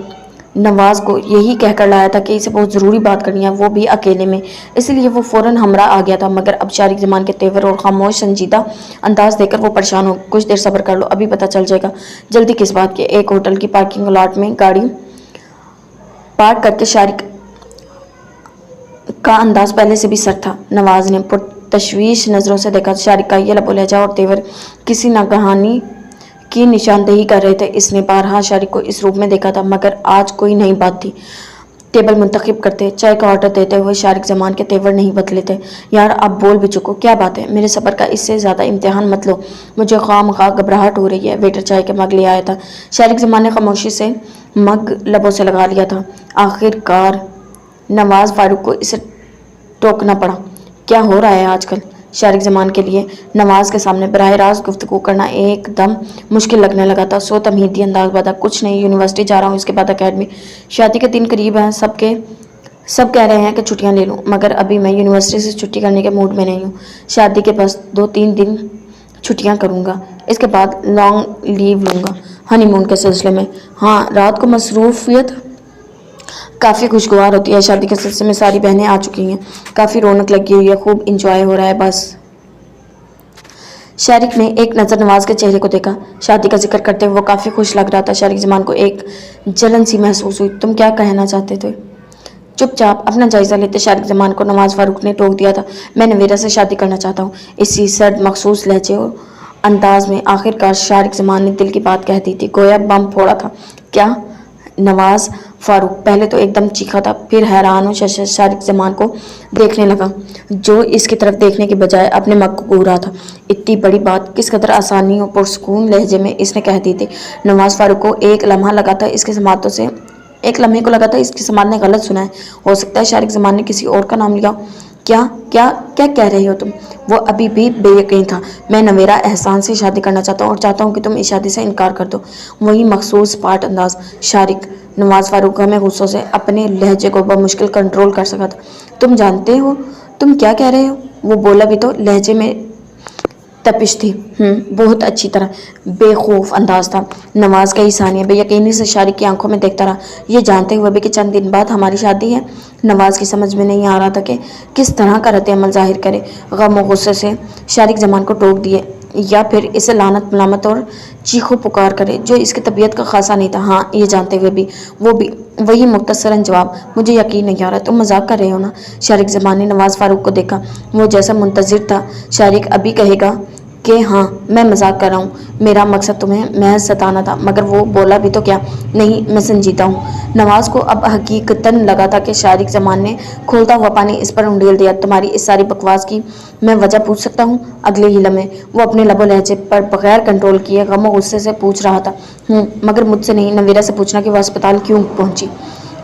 S1: نواز کو یہی کہہ کر لایا تھا کہ اسے بہت ضروری بات کرنی ہے، وہ بھی اکیلے میں، اس لیے وہ فوراً ہمراہ آ گیا تھا، مگر اب شارق زمان کے تیور اور خاموش سنجیدہ انداز دیکھ کر وہ پریشان ہو۔ کچھ دیر صبر کر لو، ابھی پتہ چل جائے گا۔ جلدی کس بات کی؟ ایک ہوٹل کی پارکنگ لاٹ میں گاڑی پارک کر کے شارق کا انداز پہلے سے بھی سرد تھا۔ نواز نے پرتشویش نظروں سے دیکھا۔ شارق کا یہ لب و لہجہ اور تیور کسی ناگہانی کی نشاندہی کر رہے تھے۔ اس نے بارہا شارق کو اس روپ میں دیکھا تھا، مگر آج کوئی نئی بات تھی۔ ٹیبل منتخب کرتے، چائے کا آرڈر دیتے ہوئے شارق زمان کے تیور نہیں بدلے تھے۔ یار اب بول بھی چکو، کیا بات ہے؟ میرے صبر کا اس سے زیادہ امتحان مت لو، مجھے خواہ مخواہ گھبراہٹ ہو رہی ہے۔ ویٹر چائے کے مگ لے آیا تھا۔ شارق زمان نے خاموشی سے مگ لبوں سے لگا لیا تھا۔ آخر کار نواز فاروق کو اسے ٹوکنا پڑا۔ کیا ہو رہا ہے آج کل؟ شارق زمان کے لیے نواز کے سامنے براہ راست گفتگو کرنا ایک دم مشکل لگنے لگا تھا۔ سو تمہیدی انداز بتا، کچھ نہیں، یونیورسٹی جا رہا ہوں، اس کے بعد اکیڈمی، شادی کے دن قریب ہیں، سب کہہ رہے ہیں کہ چھٹیاں لے لوں، مگر ابھی میں یونیورسٹی سے چھٹی کرنے کے موڈ میں نہیں ہوں۔ شادی کے بس 2-3 دن چھٹیاں کروں گا، اس کے بعد لانگ لیو لوں گا ہنی مون کے سلسلے میں۔ ہاں، رات کو مصروفیت کافی خوشگوار ہوتی ہے، شادی کے سلسلے میں ساری بہنیں آ چکی ہیں، کافی رونق لگی ہوئی ہے، خوب انجوائے ہو رہا ہے بس۔ شارق نے ایک نظر نواز کے چہرے کو دیکھا۔ شادی کا ذکر کرتے ہوئے وہ کافی خوش لگ رہا تھا۔ شارق زمان کو ایک جلن سی محسوس ہوئی۔ تم کیا کہنا چاہتے تھے؟ چپ چاپ اپنا جائزہ لیتے شارق زمان کو نواز فاروق نے ٹوک دیا تھا۔ میں نویرہ سے شادی کرنا چاہتا ہوں، اسی سرد مخصوص لہجے اور انداز میں آخر کار شارق زمان نے دل کی بات کہہ دی تھی، گویا بم پھوڑا تھا۔ کیا؟ نواز فاروق پہلے تو ایک دم چیخا تھا، پھر حیران و شارق زمان کو دیکھنے لگا، جو اس کی طرف دیکھنے کے بجائے اپنے مگ کو گھو رہا تھا۔ اتنی بڑی بات کس قدر آسانی اور پرسکون لہجے میں اس نے کہہ دی تھی۔ نواز فاروق کو ایک لمحہ لگا تھا اس کی سماعت نے غلط سنا ہے، ہو سکتا ہے شارق زمان نے کسی اور کا نام لیا ہو۔ کیا کہہ رہے ہو تم؟ وہ ابھی بھی بے یقین تھا۔ میں نویرہ احسان سے شادی کرنا چاہتا ہوں اور چاہتا ہوں کہ تم اس شادی سے انکار کر دو۔ وہی مخصوص پاٹ انداز۔ شارق نواز فاروق ہمیں غصوں سے اپنے لہجے کو بمشکل کنٹرول کر سکا تھا۔ تم جانتے ہو تم کیا کہہ رہے ہو؟ وہ بولا بھی تو لہجے میں تپش تھی۔ بہت اچھی طرح۔ بے خوف انداز تھا۔ نواز کئی ثانیے بے یقینی سے شارق کی آنکھوں میں دیکھتا رہا، یہ جانتے ہوئے بھی کہ چند دن بعد ہماری شادی ہے۔ نواز کی سمجھ میں نہیں آ رہا تھا کہ کس طرح کا رد عمل ظاہر کرے، غم و غصے سے شارق زمان کو ٹوک دیے یا پھر اسے لعنت ملامت اور چیخو پکار کرے، جو اس کی طبیعت کا خاصا نہیں تھا۔ ہاں، یہ جانتے ہوئے بھی وہی مختصراً جواب، مجھے یقین نہیں آ رہا، تم مذاق کر رہے ہو نا؟ شارق زمان نے نواز فاروق کو دیکھا، وہ جیسا منتظر تھا شارق ابھی کہے گا کہ ہاں میں مذاق کر رہا ہوں، میرا مقصد تمہیں محض ستانا تھا، مگر وہ بولا بھی تو کیا، نہیں میں سنجیدہ ہوں۔ نواز کو اب حقیقتاً لگا تھا کہ شارق زمان نے کھولتا ہوا پانی اس پر انڈیل دیا۔ تمہاری اس ساری بکواس کی میں وجہ پوچھ سکتا ہوں؟ اگلے ہی لمحے وہ اپنے لب و لہجے پر بغیر کنٹرول کیے غم و غصے سے پوچھ رہا تھا، مگر مجھ سے نہیں، نویرہ سے پوچھنا کہ وہ اسپتال کیوں پہنچی۔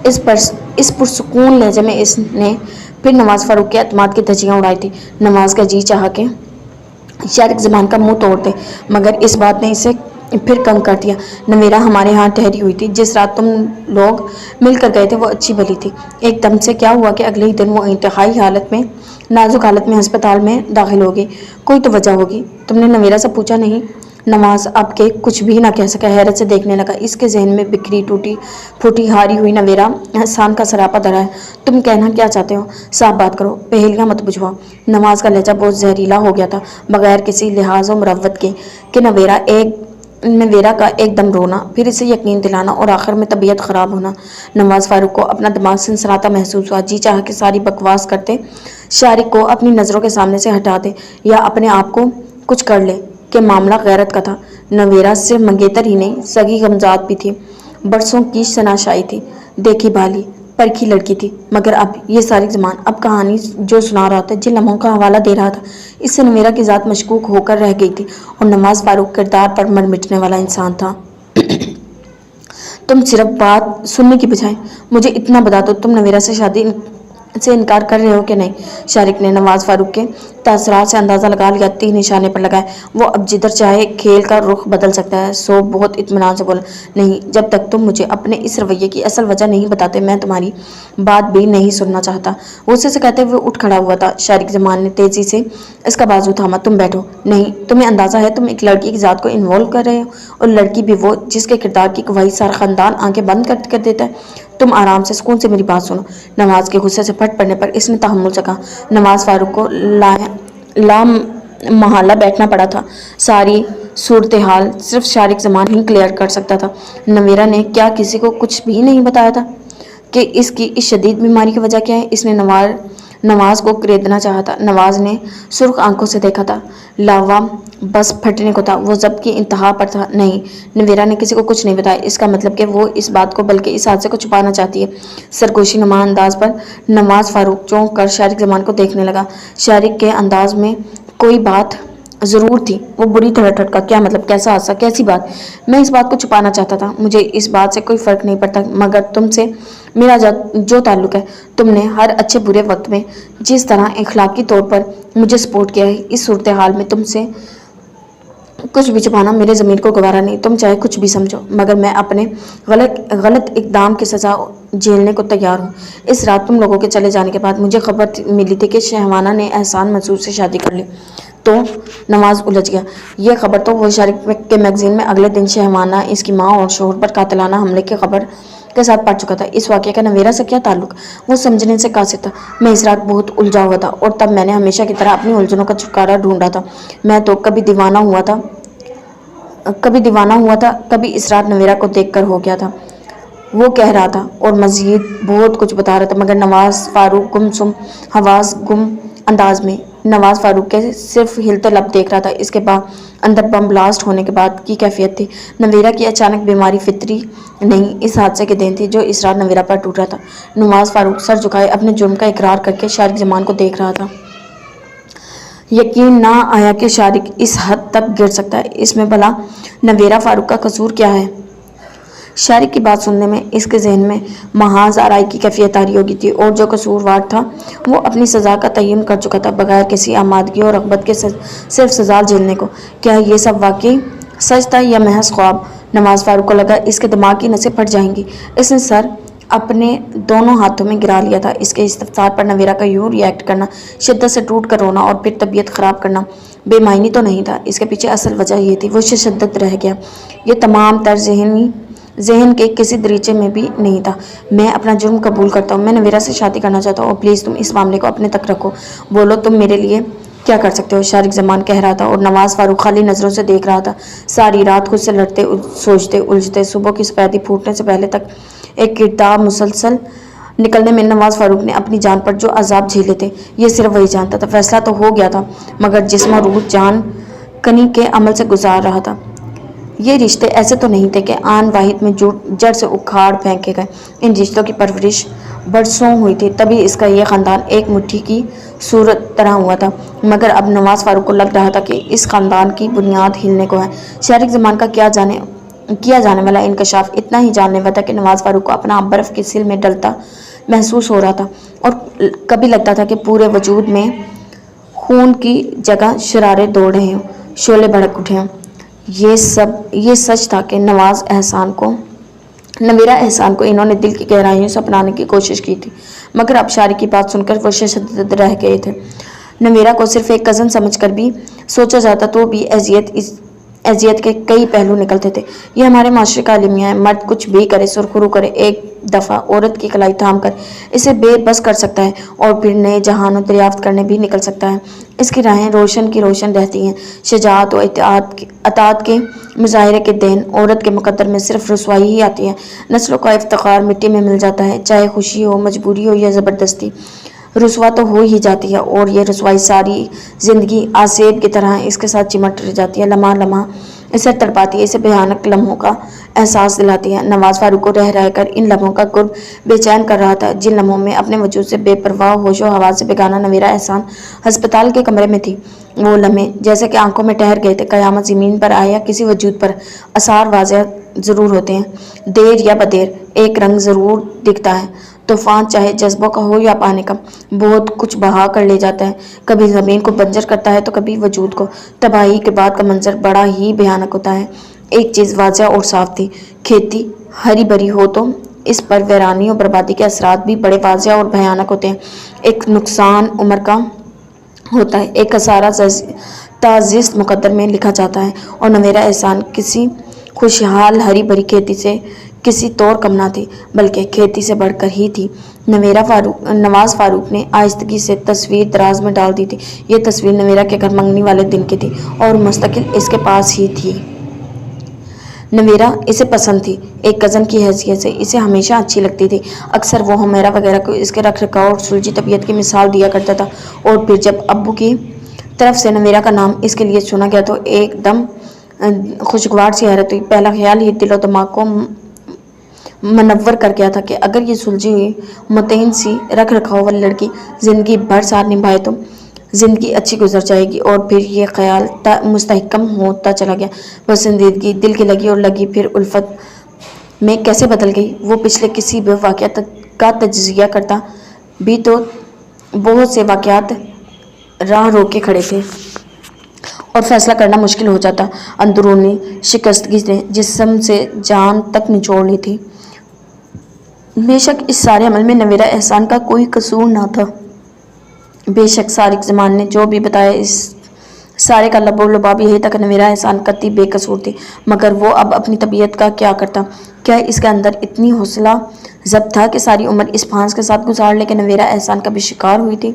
S1: اس پرسکون لہجے میں اس نے پھر نواز فاروق کے اعتماد کی دھجیاں اڑائی تھی۔ نواز کا جی چاہا کہ شارق زمان کا منہ توڑ دے، مگر اس بات نے اسے پھر کنگ کر دیا۔ نویرہ ہمارے ہاں ٹھہری ہوئی تھی، جس رات تم لوگ مل کر گئے تھے وہ اچھی بھلی تھی، ایک دم سے کیا ہوا کہ اگلے ہی دن وہ انتہائی نازک حالت میں ہسپتال میں داخل ہوگی؟ کوئی تو وجہ ہوگی، تم نے نویرہ سے پوچھا نہیں؟ نواز اب کے کچھ بھی نہ کہہ سکا، حیرت سے دیکھنے لگا۔ اس کے ذہن میں بکھری ٹوٹی پھوٹی ہاری ہوئی نویرہ احسان کا سراپا دھرا ہے۔ تم کہنا کیا چاہتے ہو؟ صاف بات کرو، پہیلیاں مت بجھواؤ۔ نواز کا لہجہ بہت زہریلا ہو گیا تھا، بغیر کسی لحاظ و مروت کے کہ نویرہ کا ایک دم رونا، پھر اسے یقین دلانا اور آخر میں طبیعت خراب ہونا۔ نواز فاروق کو اپنا دماغ سنسناتا محسوس ہوا، جی چاہا کہ ساری بکواس کرتے شارق کو اپنی نظروں کے سامنے سے ہٹا دے یا اپنے آپ کو کچھ کر لے، کہ معاملہ غیرت کا تھا۔ نویرہ صرف منگیتر ہی نہیں، سگی غمزاد بھی تھی، برسوں کی شناسائی تھی، دیکھی بھالی پرکھی لڑکی تھی، مگر اب یہ شارق زمان اب کہانی جو سنا رہا تھا، جن لمحوں کا حوالہ دے رہا تھا، اس سے نویرہ کی ذات مشکوک ہو کر رہ گئی تھی، اور نواز فاروق کردار پر مر مٹنے والا انسان تھا۔ تم صرف بات سننے کی بجائے مجھے اتنا بتا دو، تم نویرہ سے شادی से इनकार कर रहे हो कि नहीं? शारिक ने नवाज फारूक के तासरात से अंदाज़ा लगा लिया। तीर निशाने पर लगाए। वो अब जिधर चाहे खेल का रुख बदल सकता है। सो बहुत इत्मीनान से बोला, नहीं, जब तक तुम मुझे अपने इस रवैये की असल वजह नहीं बताते मैं तुम्हारी बात भी नहीं सुनना चाहता। गुस्से से कहते हुए उठ खड़ा हुआ था। शारिक जमान ने तेजी से इसका बाजू थामा। तुम बैठो। नहीं, तुम्हें अंदाज़ा है तुम एक लड़की की ज़ात को इन्वॉल्व कर रहे हो, और लड़की भी वो जिसके किरदार की गवाही सारा ख़ानदान आंखें बंद कर देता है। तुम आराम से सुकून से मेरी बात सुनो। नवाज के गुस्से से फट पड़ने पर इसने तहम्मुल से कहा। नवाज फारूक को ला महला बैठना पड़ा था। सारी सूरत हाल सिर्फ शारिक जमान ही क्लियर कर सकता था। नवीरा ने क्या किसी को कुछ भी नहीं बताया था कि इसकी इस शदीद बीमारी की वजह क्या है? इसने नवाज को खरीदना चाहा था। नवाज ने सुर्ख आंखों से देखा था। लावा बस फटने को था। वो जब की इंतहा पर था। नहीं, नवीरा ने किसी को कुछ नहीं बताया। इसका मतलब कि वो इस बात को बल्कि इस हादसे को छुपाना चाहती है। सरगोशी नुमा अंदाज पर नवाज फारूक चौंक कर शारिक जमान को देखने लगा। शारिक के अंदाज में कोई बात ज़रूर थी। वो बुरी तरह ठटका। क्या मतलब? कैसा हादसा? कैसी बात? मैं इस बात को छुपाना चाहता था। मुझे इस बात से कोई फ़र्क नहीं पड़ता, मगर तुमसे मेरा जो ताल्लुक़ है, तुमने हर अच्छे बुरे वक्त में जिस तरह इखलाकी तौर पर मुझे सपोर्ट किया है, इस सूरत हाल में तुमसे कुछ भी छुपाना मेरे ज़मीर को गवारा नहीं। तुम चाहे कुछ भी समझो, मगर मैं अपने गलत इक़दाम की सज़ा झेलने को तैयार हूँ। इस रात तुम लोगों के चले जाने के बाद मुझे खबर मिली थी कि शहवाना ने एहसान मंसूर से शादी कर ली। तो नवाज उलझ गया। ये खबर तो वो शारिक के मैगजीन में अगले दिन शहवाना, इसकी माँ और शोहर पर कातिलाना हमले की खबर के साथ पढ़ चुका था। इस वाक़े का नवीरा से क्या ताल्लुक? वो समझने से कासिर था। मैं इस रात बहुत उलझा हुआ था, और तब मैंने हमेशा की तरह अपनी उलझनों का छुटकारा ढूंढा था। मैं तो कभी दीवाना हुआ था, कभी इस रात नवीरा को देखकर हो गया था। वो कह रहा था और मज़ीद बहुत कुछ बता रहा था, मगर नवाज फारूक गुमसुम हवास गुम अंदाज में नवाज फारूक के सिर्फ हिलते लब देख रहा था। इसके बाद अंदर बम ब्लास्ट होने के बाद की कैफियत थी। नवीरा की अचानक बीमारी फितरी नहीं, इस हादसे के देन थी जो इस रात नवीरा पर टूट रहा था। नवाज फारूक सर झुकाए अपने जुर्म का इकरार करके शारिक जमान को देख रहा था। यकीन ना आया कि शारिक इस हद तक गिर सकता है। इसमें भला नवीरा फारूक का कसूर क्या है? शारिक की बात सुनने में इसके जहन में महाज आराई की कैफियत तारी होगी थी, और जो कसूरवार था वो अपनी सज़ा का तयन कर चुका था, बगैर किसी आमादगी और रग़बत के सिर्फ सज़ा झेलने को। क्या ये सब वाकई सच था या महज ख्वाब? नवाज फारूक को लगा इसके दिमाग की नसें फट जाएंगी। इसने सर अपने दोनों हाथों में गिरा लिया था। इसके इस्तफसार पर नवीरा का यूँ रिएक्ट करना, शिद्दत से टूट कर रोना और फिर तबीयत ख़राब करना बेमायनी तो नहीं था। इसके पीछे असल वजह ये थी, वो शिद्दत रह गया। ये तमाम तर जहन के किसी दरीचे में भी नहीं था। मैं अपना जुर्म कबूल करता हूँ। मैं नवीरा से शादी करना चाहता हूँ, और प्लीज़ तुम इस मामले को अपने तक रखो। बोलो तुम मेरे लिए क्या कर सकते हो? शारिक जमान कह रहा था, और नवाज फारूक खाली नज़रों से देख रहा था। सारी रात खुद से लड़ते, सोचते, उलझते, सुबह की सफ़ेदी फूटने से पहले तक एक किरदार मुसलसल निकलने में नवाज फारूक ने अपनी जान पर जो अजाब झेले थे, ये सिर्फ वही जानता था। फैसला तो हो गया था, मगर जिस्म और रूह जान कनी के अमल से गुजार रहा था। ये रिश्ते ऐसे तो नहीं थे कि आन वाहिद में जड़ से उखाड़ फेंके गए। इन रिश्तों की परवरिश बरसों हुई थी, तभी इसका ये ख़ानदान एक मुट्ठी की सूरत तरह हुआ था। मगर अब नवाज फारूक को लग रहा था कि इस ख़ानदान की बुनियाद हिलने को है। शारिक जमान का किया जाने वाला इंकशाफ इतना ही जानलेवा था कि नवाज फारूक को अपना बर्फ़ की सिल में डलता महसूस हो रहा था, और कभी लगता था कि पूरे वजूद में खून की जगह शरारे दौड़ रहे हों, शोले भड़क उठे हों। ये सच था कि नवीरा एहसान को इन्होंने दिल की गहराइयों से अपनाने की कोशिश की थी, मगर अब शारिक की बात सुनकर वो शद्दत रह गए थे। नवीरा को सिर्फ एक कज़न समझकर भी सोचा जाता तो भी अजियत के कई पहलू निकलते थे। ये हमारे माशरे का अलमिया है। मर्द कुछ भी करे, सुरखरू करे, एक दफ़ा औरत की कलाई थाम कर इसे बेबस कर सकता है, और फिर नए जहानों दरियाफ्त करने भी निकल सकता है। इसकी राहें रोशन की रोशन रहती हैं। शजाअत और अतात के मुजाहरे के दिन औरत के मुकद्दर में सिर्फ रसवाई ही आती है। नस्लों का इफ्तिखार मिट्टी में मिल जाता है, चाहे खुशी हो, मजबूरी हो या ज़बरदस्ती। रुसवा तो हो ही जाती है, और ये रसवाई सारी ज़िंदगी आसेब की तरह इसके साथ चिमट जाती है। लम्हा लम्हा इसे तड़पाती है, इसे भयानक लम्हों का एहसास दिलाती है। नवाज फारूक को रह कर इन लम्हों का कुर्ब बेचैन कर रहा था, जिन लम्हों में अपने वजूद से बेपरवाह होशो हवास से बेगाना नवीरा एहसान अस्पताल के कमरे में थी। वो लम्हे जैसे कि आंखों में ठहर गए थे। क़यामत ज़मीन पर आए या किसी वजूद पर आसार वाज़ेह ज़रूर होते हैं। देर या बदेर एक रंग ज़रूर दिखता है। طوفان چاہے جذبوں کا ہو یا پانی کا، بہت کچھ بہا کر لے جاتا ہے، کبھی زمین کو بنجر کرتا ہے تو کبھی وجود کو۔ تباہی کے بعد کا منظر بڑا ہی بھیانک ہوتا ہے۔ ایک چیز واضح اور صاف تھی، کھیتی ہری بھری ہو تو اس پر ویرانی اور بربادی کے اثرات بھی بڑے واضح اور بھیانک ہوتے ہیں۔ ایک نقصان عمر کا ہوتا ہے، ایک خسارہ تازست مقدر میں لکھا جاتا ہے، اور نویرہ احسان کسی خوشحال ہری بھری کھیتی سے کسی طور کم نہ تھی، بلکہ کھیتی سے بڑھ کر ہی تھی۔ نواز فاروق نے آہستگی سے تصویر دراز میں ڈال دی تھی۔ یہ تصویر نویرہ کے گھر منگنی والے دن کی تھی اور مستقل اس کے پاس ہی تھی۔ نویرہ اسے پسند تھی، ایک کزن کی حیثیت سے اسے ہمیشہ اچھی لگتی تھی۔ اکثر وہ حمیرہ وغیرہ کو اس کے رکھ رکھاؤ اور سلجھی طبیعت کی مثال دیا کرتا تھا، اور پھر جب ابو کی طرف سے نویرہ کا نام اس کے لیے چنا گیا تو ایک دم خوشگوار سی حیرت ہوئی۔ پہلا خیال ہی دل و دماغ کو منور کر گیا تھا کہ اگر یہ سلجھی ہوئی متعین سی رکھ رکھاؤ والی لڑکی زندگی بھر ساتھ نبھائے تو زندگی اچھی گزر جائے گی۔ اور پھر یہ خیال مستحکم ہوتا چلا گیا۔ وہ سنجیدگی دل کی لگی اور لگی پھر الفت میں کیسے بدل گئی۔ وہ پچھلے کسی بھی واقعہ کا تجزیہ کرتا بھی تو بہت سے واقعات راہ روک کے کھڑے تھے اور فیصلہ کرنا مشکل ہو جاتا۔ اندرونی شکستگی نے جسم سے جان تک نچوڑ لی تھی۔ بے شک اس سارے عمل میں نویرہ احسان کا کوئی قصور نہ تھا۔ بے شک سارق زمان نے جو بھی بتایا اس سارے کا لب و لباب یہی تھا کہ نویرہ احسان قطعی بے قصور تھی، مگر وہ اب اپنی طبیعت کا کیا کرتا؟ کیا اس کے اندر اتنی حوصلہ ضبط تھا کہ ساری عمر اس پھانس کے ساتھ گزار لے کہ نویرہ احسان کا بھی شکار ہوئی تھی؟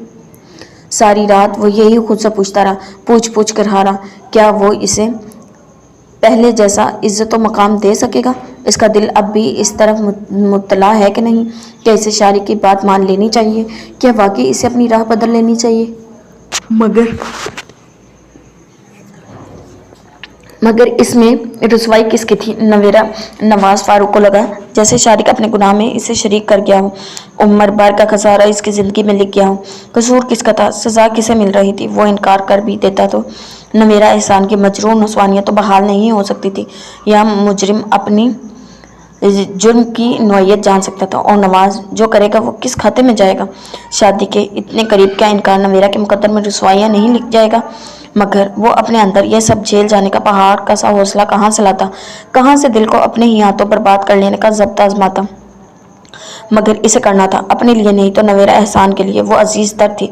S1: ساری رات وہ یہی خود سے پوچھتا رہا، پوچھ کر ہارا، کیا وہ اسے پہلے جیسا عزت و مقام دے سکے گا؟ اس کا دل اب بھی اس طرف مطلع ہے کہ نہیں؟ کیا اسے شارق کی بات مان لینی چاہیے؟ کیا واقعی اسے اپنی راہ بدل لینی چاہیے؟ مگر اس میں رسوائی کس کی تھی؟ نواز فاروق کو لگا جیسے شارق اپنے گناہ میں اسے شریک کر گیا ہو، عمر بھر کا خسارہ اس کی زندگی میں لکھ گیا ہو۔ قصور کس کا تھا؟ سزا کسے مل رہی تھی؟ وہ انکار کر بھی دیتا تو نویرہ احسان کی مجروح نسوانیت تو بحال نہیں ہو سکتی تھی، یا مجرم اپنی جرم کی نوعیت جان سکتا تھا، اور نواز جو کرے گا وہ کس کھاتے میں جائے گا؟ شادی کے اتنے قریب کیا انکار نویرہ کے مقدر میں رسوائیاں نہیں لکھ جائے گا؟ مگر وہ اپنے اندر یہ سب جھیل جانے کا پہاڑ کا سا حوصلہ کہاں سے لاتا؟ کہاں سے دل کو اپنے ہی ہاتھوں برباد کر لینے کا ضبط آزماتا؟ مگر اسے کرنا تھا اپنے لیے نہیں تو نویرہ احسان کے لیے۔ وہ عزیز تر تھی۔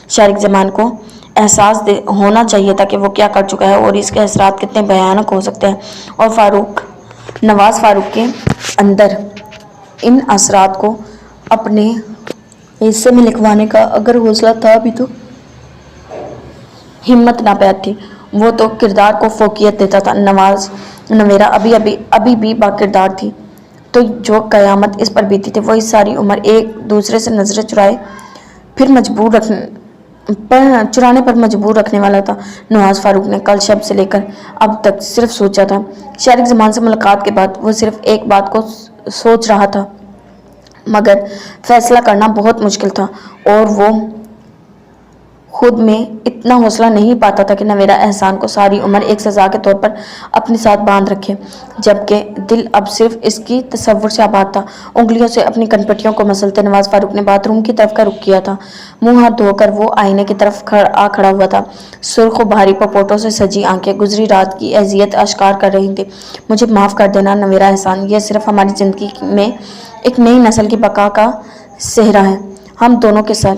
S1: شارق زمان کو احساس ہونا چاہیے تھا کہ وہ کیا کر چکا ہے اور اس کے اثرات کتنے بھیانک ہو سکتے ہیں، اور نواز فاروق کے اندر ان اثرات کو اپنے حصے میں لکھوانے کا اگر حوصلہ تھا بھی تو ہمت ناپید تھی۔ وہ تو کردار کو فوقیت دیتا تھا۔ نویرہ ابھی بھی با کردار تھی، تو جو قیامت اس پر بیتی تھی وہی ساری عمر ایک دوسرے سے نظریں چرانے پر مجبور رکھنے والا تھا۔ نواز فاروق نے کل شب سے لے کر اب تک صرف سوچا تھا، شارق زمان سے ملاقات کے بعد وہ صرف ایک بات کو سوچ رہا تھا، مگر فیصلہ کرنا بہت مشکل تھا، اور وہ خود میں اتنا حوصلہ نہیں پاتا تھا کہ نویرہ احسان کو ساری عمر ایک سزا کے طور پر اپنے ساتھ باندھ رکھے، جبکہ دل اب صرف اس کی تصور سے آباد تھا۔ انگلیوں سے اپنی کنپٹیوں کو مسلتے نواز فاروق نے باتھ روم کی طرف کا رخ کیا تھا۔ منہ ہاتھ دھو کر وہ آئینے کی طرف کھڑا ہوا تھا۔ سرخ و بھاری پپوٹوں سے سجی آنکھیں گزری رات کی اذیت اشکار کر رہی تھیں۔ مجھے معاف کر دینا نویرہ احسان، یہ صرف ہماری زندگی میں ایک نئی نسل کی بقا کا صحرا ہے۔ ہم دونوں کے سر،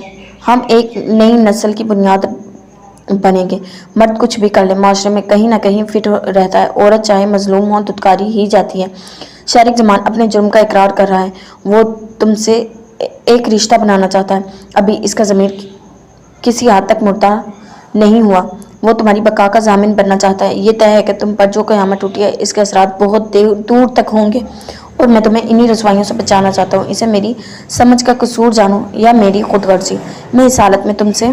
S1: ہم ایک نئی نسل کی بنیاد بنیں گے۔ مرد کچھ بھی کر لے، معاشرے میں کہیں نہ کہیں فٹ رہتا ہے، عورت چاہے مظلوم ہو دھتکاری ہی جاتی ہے۔ شارق زمان اپنے جرم کا اقرار کر رہا ہے، وہ تم سے ایک رشتہ بنانا چاہتا ہے۔ ابھی اس کا ضمیر کسی حد تک مردہ نہیں ہوا، وہ تمہاری بقا کا ضامن بننا چاہتا ہے۔ یہ طے ہے کہ تم پر جو قیامت ٹوٹی ہے اس کے اثرات بہت دور تک ہوں گے، اور میں تمہیں انہی رسوائیوں سے بچانا چاہتا ہوں۔ اسے میری سمجھ کا قصور جانو یا میری خود غرضی، میں اس حالت میں تم سے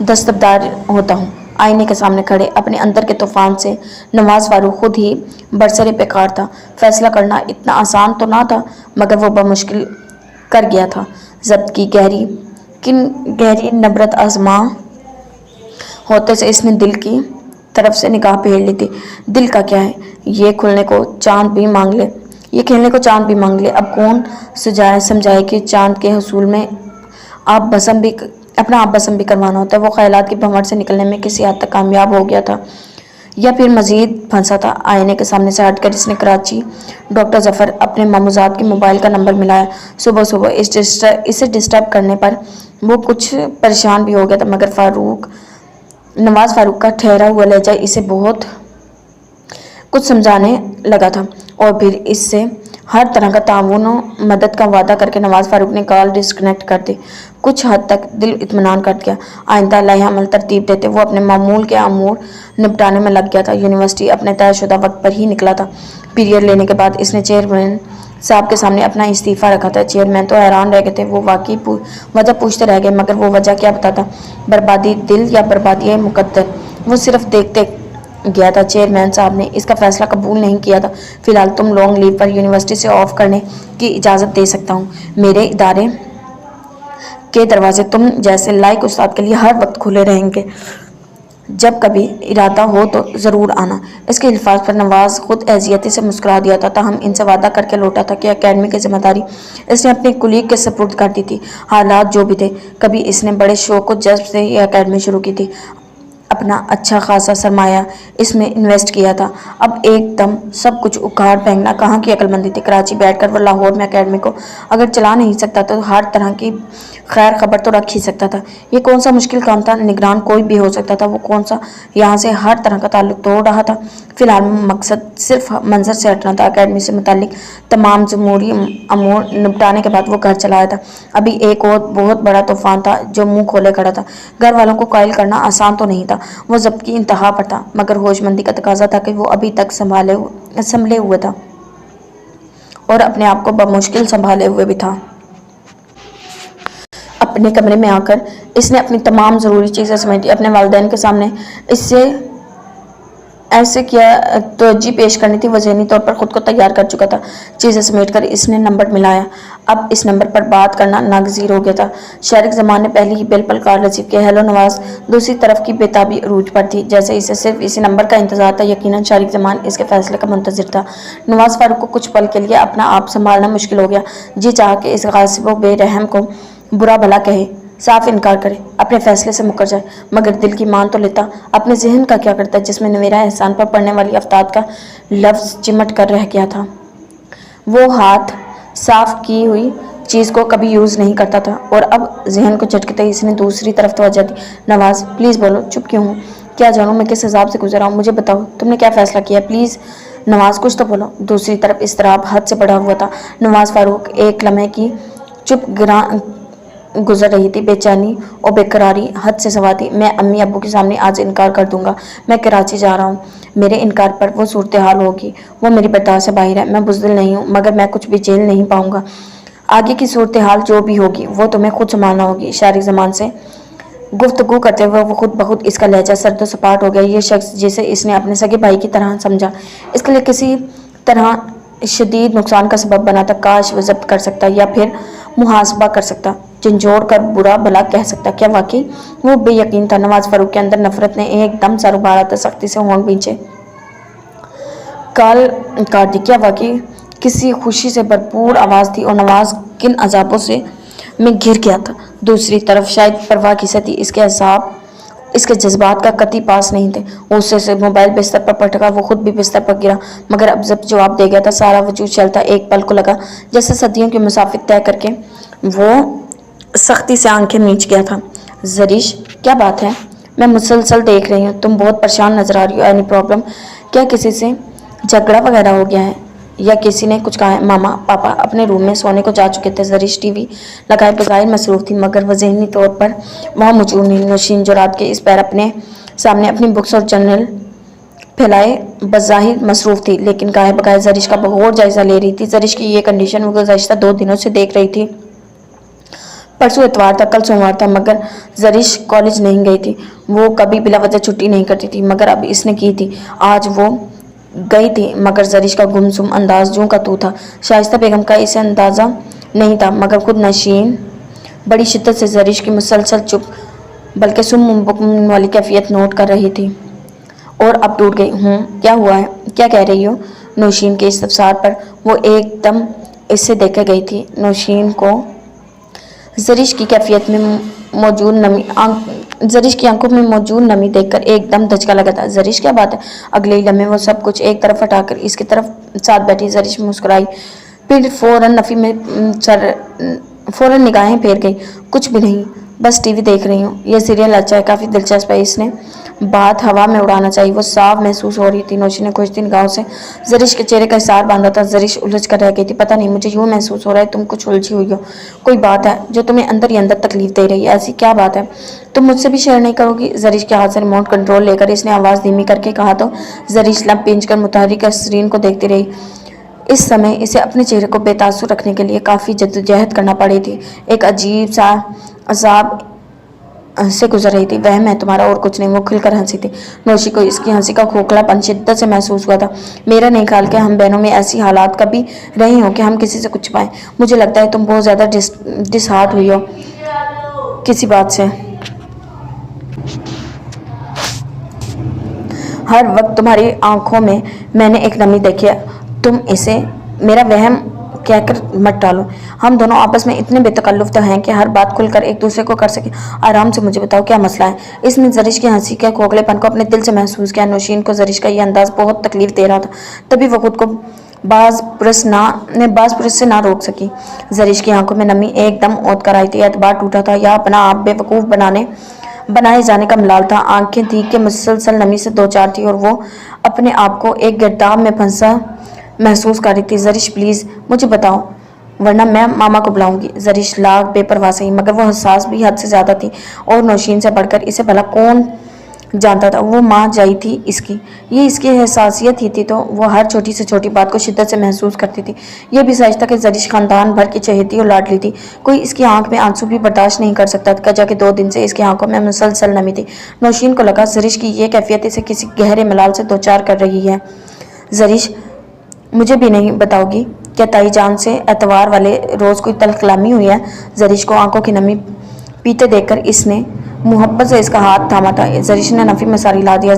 S1: دستبردار ہوتا ہوں۔ آئینے کے سامنے کھڑے اپنے اندر کے طوفان سے نواز فاروق خود ہی برسر پیکار تھا۔ فیصلہ کرنا اتنا آسان تو نہ تھا، مگر وہ بمشکل کر گیا تھا۔ ضبط کی گہری نبرت آزما ہوتے سے اس نے دل کی طرف سے نگاہ پھیر لی تھی۔ دل کا کیا ہے؟ یہ کھلنے کو چاند بھی مانگ لے، یہ کھیلنے کو چاند بھی مانگ لے، اب کون سمجھائے کہ چاند کے حصول میں اپنا آپ بسم بھی کروانا ہوتا ہے۔ وہ خیالات کی بھنور سے نکلنے میں کسی حد تک کامیاب ہو گیا تھا یا پھر مزید پھنسا تھا۔ آئینے کے سامنے سے ہٹ کر اس نے کراچی ڈاکٹر ظفر اپنے ماموزاد کے موبائل کا نمبر ملایا۔ صبح اسے ڈسٹرب کرنے پر وہ کچھ پریشان بھی ہو گیا تھا، مگر نواز فاروق کا ٹھہرا ہوا لہجہ اسے بہت کچھ سمجھانے لگا تھا، اور پھر اس سے ہر طرح کا تعاون و مدد کا وعدہ کر کے نواز فاروق نے کال ڈسکنیکٹ کر دی۔ کچھ حد تک دل اطمینان کر دیا۔ آئندہ لائحہ عمل ترتیب دیتے وہ اپنے معمول کے امور نپٹانے میں لگ گیا تھا۔ یونیورسٹی اپنے طے شدہ وقت پر ہی نکلا تھا۔ پیریڈ لینے کے بعد اس نے چیئرمین صاحب کے سامنے اپنا استعفیٰ رکھا تھا۔ چیئرمین تو حیران رہ گئے تھے، وہ واقعی وجہ پوچھتے رہ گئے، مگر وہ وجہ کیا بتاتا؟ بربادی دل یا بربادی مقدر؟ وہ صرف دیکھتے گیا تھا۔ چیئرمین صاحب نے اس کا فیصلہ قبول نہیں کیا تھا۔ فی الحال تم لانگ لیو پر یونیورسٹی سے آف کرنے کی اجازت دے سکتا ہوں۔ میرے ادارے کے دروازے تم جیسے لائق استاد کے لیے ہر وقت کھلے رہیں گے۔ جب کبھی ارادہ ہو تو ضرور آنا۔ اس کے الفاظ پر نواز خود اعزیتی سے مسکرا دیا تھا، تاہم ان سے وعدہ کر کے لوٹا تھا کہ اکیڈمی کی ذمہ داری اس نے اپنے کولیگ کے سپرد کر دی تھی۔ حالات جو بھی تھے، کبھی اس نے بڑے شوق و جذب سے یہ اکیڈمی شروع کی تھی، اپنا اچھا خاصا سرمایہ اس میں انویسٹ کیا تھا۔ اب ایک دم سب کچھ اکھاڑ پھینکنا کہاں کی عقل مندی تھی؟ کراچی بیٹھ کر وہ لاہور میں اکیڈمی کو اگر چلا نہیں سکتا تو ہر طرح کی خیر خبر تو رکھ ہی سکتا تھا۔ یہ کون سا مشکل کام تھا؟ نگران کوئی بھی ہو سکتا تھا۔ وہ کون سا یہاں سے ہر طرح کا تعلق توڑ رہا تھا؟ فی الحال مقصد صرف منظر سے ہٹنا تھا۔ اکیڈمی سے متعلق تمام جمہوری امور نپٹانے کے بعد وہ گھر چلا آیا تھا۔ ابھی ایک اور بہت بڑا طوفان تھا جو منہ کھولے کھڑا تھا۔ گھر والوں کو قائل کرنا آسان تو نہیں تھا، وہ ضبط کی انتہا پر تھا، مگر ہوش مندی کا تقاضا تھا کہ وہ ابھی تک سنبھلے ہوئے تھا اور اپنے آپ کو بمشکل سنبھالے ہوئے بھی تھا۔ اپنے کمرے میں آ کر اس نے اپنی تمام ضروری چیزیں سمیٹی۔ اپنے والدین کے سامنے اس سے ایسے کیا توجہ پیش کرنی تھی، وہ ذہنی طور پر خود کو تیار کر چکا تھا۔ چیزیں سمیٹ کر اس نے نمبر ملایا۔ اب اس نمبر پر بات کرنا ناگزیر ہو گیا تھا۔ شارق زمان نے پہلی ہی بیل پر کال ریسیو کی۔ ہیلو نواز۔ دوسری طرف کی بےتابی عروج پر تھی، جیسے اسے صرف اسی نمبر کا انتظار تھا۔ یقیناً شارق زمان اس کے فیصلے کا منتظر تھا۔ نواز فاروق کو کچھ پل کے لیے اپنا آپ سنبھالنا مشکل ہو گیا۔ جی چاہا کہ اس غاصب و بے رحم کو برا بھلا کہے، صاف انکار کرے، اپنے فیصلے سے مکر جائے، مگر دل کی مان تو لیتا۔ اپنے ذہن کا کیا کرتا جس میں نویرہ احسان پر پڑنے والی افتاد کا لفظ چمٹ کر رہ گیا تھا؟ وہ ہاتھ صاف کی ہوئی چیز کو کبھی یوز نہیں کرتا تھا، اور اب ذہن کو جھٹکتے ہی اس نے دوسری طرف توجہ دی۔ نواز پلیز بولو، چپ کیوں ہوں؟ کیا جانوں میں کس عذاب سے گزر رہا ہوں؟ مجھے بتاؤ تم نے کیا فیصلہ کیا ہے؟ پلیز نواز کچھ تو بولو۔ دوسری طرف اضطراب حد سے بڑھا ہوا تھا۔ نواز فاروق ایک لمحے کی چپ گزر رہی تھی، بے چینی اور بے قراری حد سے سوا تھی۔ میں امی ابو کے سامنے آج انکار کر دوں گا، میں کراچی جا رہا ہوں۔ میرے انکار پر وہ صورتحال ہوگی، وہ میری برداشت سے باہر ہے۔ میں بزدل نہیں ہوں، مگر میں کچھ بھی جھیل نہیں پاؤں گا۔ آگے کی صورتحال جو بھی ہوگی وہ تمہیں خود سنبھالنا ہوگی۔ شارق زمان سے گفتگو کرتے ہوئے وہ خود بخود اس کا لہجہ سرد و سپاٹ ہو گیا۔ یہ شخص جسے اس نے اپنے سگے بھائی کی طرح سمجھا، اس کے لیے کسی طرح شدید نقصان کا سبب بنا تھا۔ کاش وہ ضبط کر سکتا یا پھر محاسبہ کر سکتا، جھنجھوڑ کر برا بھلا کہہ سکتا۔ کیا واقعی وہ بے یقین تھا؟ نواز فاروق کے اندر نفرت نے ایک دم سر ابھارا تھا۔ سختی سے ہونٹ بھینچے کال کاٹ دی۔ کیا واقعی؟ کسی خوشی سے بھرپور آواز تھی، اور نواز کن عذابوں سے میں گر گیا تھا۔ دوسری طرف شاید پرواہ کسے تھی، اس کے جذبات کا قطعی پاس نہیں تھے۔ غصے سے موبائل بستر پر پٹکا، وہ خود بھی بستر پر گرا، مگر اب جب جواب دے گیا تھا سارا وجود چلتا۔ ایک پل کو لگا جیسے صدیوں کی مسافت طے کر کے وہ سختی سے آنکھیں میچ گیا تھا۔ زریش کیا بات ہے؟ میں مسلسل دیکھ رہی ہوں، تم بہت پریشان نظر آ رہی ہو۔ Any problem? کیا کسی سے جھگڑا وغیرہ ہو گیا ہے یا کسی نے کچھ کہا ہے؟ ماما پاپا اپنے روم میں سونے کو جا چکے تھے۔ زریش ٹی وی لگائے بغیر مصروف تھی، مگر وہ ذہنی طور پر وہاں موجود نہیں۔ نوشین جو رات کے اس پیر اپنے سامنے اپنی بکس اور جرنل پھیلائے بظاہر مصروف تھی، لیکن گاہے بغیر زریش کا بغور جائزہ لے رہی تھی۔ زریش کی یہ کنڈیشن وہ گزشتہ 2 دنوں سے دیکھ رہی تھی۔ پرسوں اتوار تھا، کل سوموار تھا، مگر زریش کالج نہیں گئی تھی۔ وہ کبھی بلا وجہ چھٹی نہیں کرتی تھی، مگر اب اس نے کی تھی۔ آج وہ گئی تھی، مگر زریش کا گمسم انداز جوں کا توں تھا۔ شائستہ بیگم کا اسے اندازہ نہیں تھا، مگر خود نوشین بڑی شدت سے زریش کی مسلسل چپ بلکہ سم بکم والی کیفیت نوٹ کر رہی تھی، اور اب ٹوٹ گئی۔ کیا ہوا ہے؟ کیا کہہ رہی ہو؟ नौशीन के इस्तफसार पर वो एकदम इससे देखे गई थी। नौशीन को ज़रिश की कैफियत में मौजूद नमी ज़रिश की आंखों में मौजूद नमी देखकर एकदम धचका लगा था। ज़रिश क्या बात है? अगले ही लम्हे वो सब कुछ एक तरफ हटाकर इसकी तरफ साथ बैठी ज़रिश मुस्कुराई, फिर फ़ौरन निगाहें फेर गई। कुछ भी नहीं, बस टीवी देख रही हूँ। ये सीरियल अच्छा है, काफ़ी दिलचस्प है, इसने बात हवा में उड़ाना चाहिए। वो साफ महसूस हो रही थी। नौशीन ने खुशती निगाहों से ज़रिश के चेहरे का हिसार बांधा था। ज़रिश उलझ कर रह गई थी। पता नहीं, मुझे यूँ महसूस हो रहा है तुम कुछ उलझी हुई हो। कोई बात है जो तुम्हें अंदर ही अंदर तकलीफ दे रही है। ऐसी क्या बात है? तुम मुझसे भी शेयर नहीं करोगी? ज़रिश के हाथ से रिमोट कंट्रोल लेकर इसने आवाज़ धीमी करके कहा तो ज़रिश लब पींच कर मुतहर्रिक स्क्रीन को देखती रही। इस समय इसे अपने चेहरे को बेतासुर रखने के लिए काफ़ी जद्दोजहद करना पड़ी थी। एक अजीब सा अजाब से गुजर रही थी। वहम है तुम्हारा और कुछ नहीं। वो खुलकर हंसी थी। नौशी को इसकी हंसी का खोखलापन शिद्दत से महसूस हुआ था। मेरा नहीं ख्याल कि हम बहनों में ऐसी हालात कभी रही हो कि हम किसी से कुछ पाएं। मुझे लगता है तुम बहुत ज़्यादा डिसहार्ट हुई हो किसी बात से। हर वक्त तुम्हारी आंखों में मैंने एक नमी देखी है। तुम इसे मेरा वहम कहकर मत डालो। हम दोनों आपस में इतने बेतकल्लुफ़ तो हैं कि हर बात खुलकर एक दूसरे को कर सके। आराम से मुझे बताओ क्या मसला है? इसने ज़रिश की हंसी के खोखलेपन को अपने दिल से महसूस किया। नौशीन को ज़रिश का यह अंदाज़ बहुत तकलीफ दे रहा था। तभी वो खुद को बाज़ पुरुष से ना रोक सकी। ज़रिश की आंखों में नमी एकदम ओत कर आई थी। एतबार टूटा था या अपना आप बेवकूफ़ बनाए जाने का मलाल था। आंखें थी कि मुसलसल नमी से दो चार थी और वो अपने आप को एक गिरदाव में फंसा महसूस कर रही थी। ज़रिश प्लीज़ मुझे बताओ, वरना मैं मामा को बुलाऊंगी। ज़रिश लाख बेपरवाह सही, मगर वो हसास भी हद से ज़्यादा थी। और नौशीन से बढ़कर इसे भला कौन जानता था? वो माँ जाई थी इसकी। ये इसकी हसासियत ही थी तो वो हर छोटी से छोटी बात को शिद्दत से महसूस करती थी। यह भी सच था कि ज़रिश खानदान भर की चहेती और लाडली थी। कोई इसकी आंख में आंसू भी बर्दाश्त नहीं कर सकता था। जाके 2 दिन से इसकी आंखों में मुसलसल नमी थी। नौशीन को लगा ज़रिश की ये कैफियत इसे किसी गहरे मलाल से दो चार कर रही है। ज़रिश, मुझे भी नहीं बताओगी क्या ताई जान से एतवार वाले रोज़ कोई तल्ख कलामी हुई है? ज़रिश को आंखों की नमी पीते देखकर इसने मोहब्बत से इसका हाथ थामा था। ज़रिश ने नफ़ी में सारी ला दिया।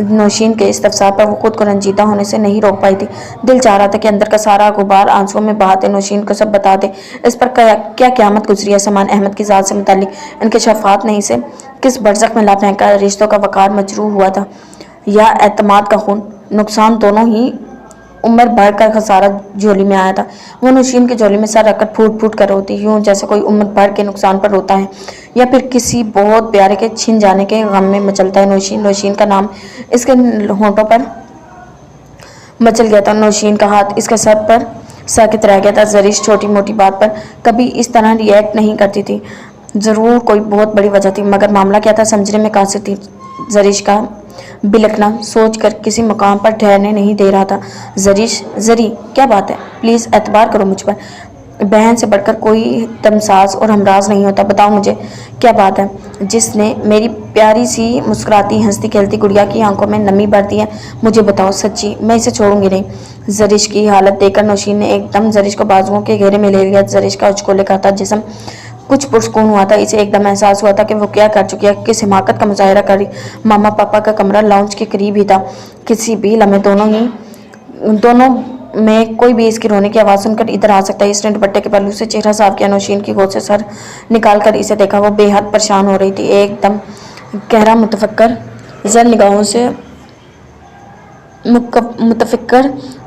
S1: नौशीन के इस्तफसार पर वो खुद को रंजीदा होने से नहीं रोक पाई थी। दिल चाह रहा था कि अंदर का सारा गुबार आंसुओं में बहाते नौशीन को सब बता दे। इस पर क्या क़यामत गुजरी है समान अहमद की ज़ात से मुताल्लिक। इनके शफ़ात ने इसे किस बरज़ख में ला फेंका। रिश्तों का वक़ार मजरूह हुआ था या एतमाद का खून। नुकसान दोनों ही उम्र भर का खसारा झोली में आया था। वो नौशीन की झोली में सर रखकर फूट फूट कर रोती, यूँ जैसे कोई उम्र भर के नुकसान पर रोता है या फिर किसी बहुत प्यारे के छिन जाने के गम में मचलता है। नौशीन का नाम इसके होंठों पर मचल गया था। नौशीन का हाथ इसके सर पर साकित रह गया था। ज़रिश छोटी मोटी बात पर कभी इस तरह रिएक्ट नहीं करती थी। ज़रूर कोई बहुत बड़ी वजह थी, मगर मामला क्या था समझने में कासिर थी। ज़रिश का बिलखना सोचकर किसी मकाम पर ठहरने नहीं दे रहा था। ज़री क्या बात है? प्लीज़ एतबार करो मुझ पर। बहन से बढ़कर कोई तमसाज और हमराज नहीं होता। बताओ मुझे क्या बात है जिसने मेरी प्यारी सी मुस्कुराती हंसती खेलती गुड़िया की आंखों में नमी भर दी है? मुझे बताओ सच्ची, मैं इसे छोड़ूंगी नहीं। ज़रिश की हालत देखकर नौशीन ने एकदम ज़रिश को बाजुओं के घेरे में ले लिया। ज़रिश का उचकोले का था जिस्म कुछ पुरस्कून हुआ था। इसे एकदम एहसास हुआ था कि वो क्या कर चुकी है, किस हिमाकत का मुजाहरा कर रही। मामा पापा का कमरा लाउंज के करीब ही था। किसी भी लम्हे दोनों में कोई भी इसकी रोने की आवाज़ सुनकर इधर आ सकता है। इसने दुपट्टे के पल्लू से चेहरा साफ किया। नौशीन की गोद से सर निकाल कर इसे देखा। वो बेहद परेशान हो रही थी। एकदम गहरा मुतफक्कर जर निगाहों से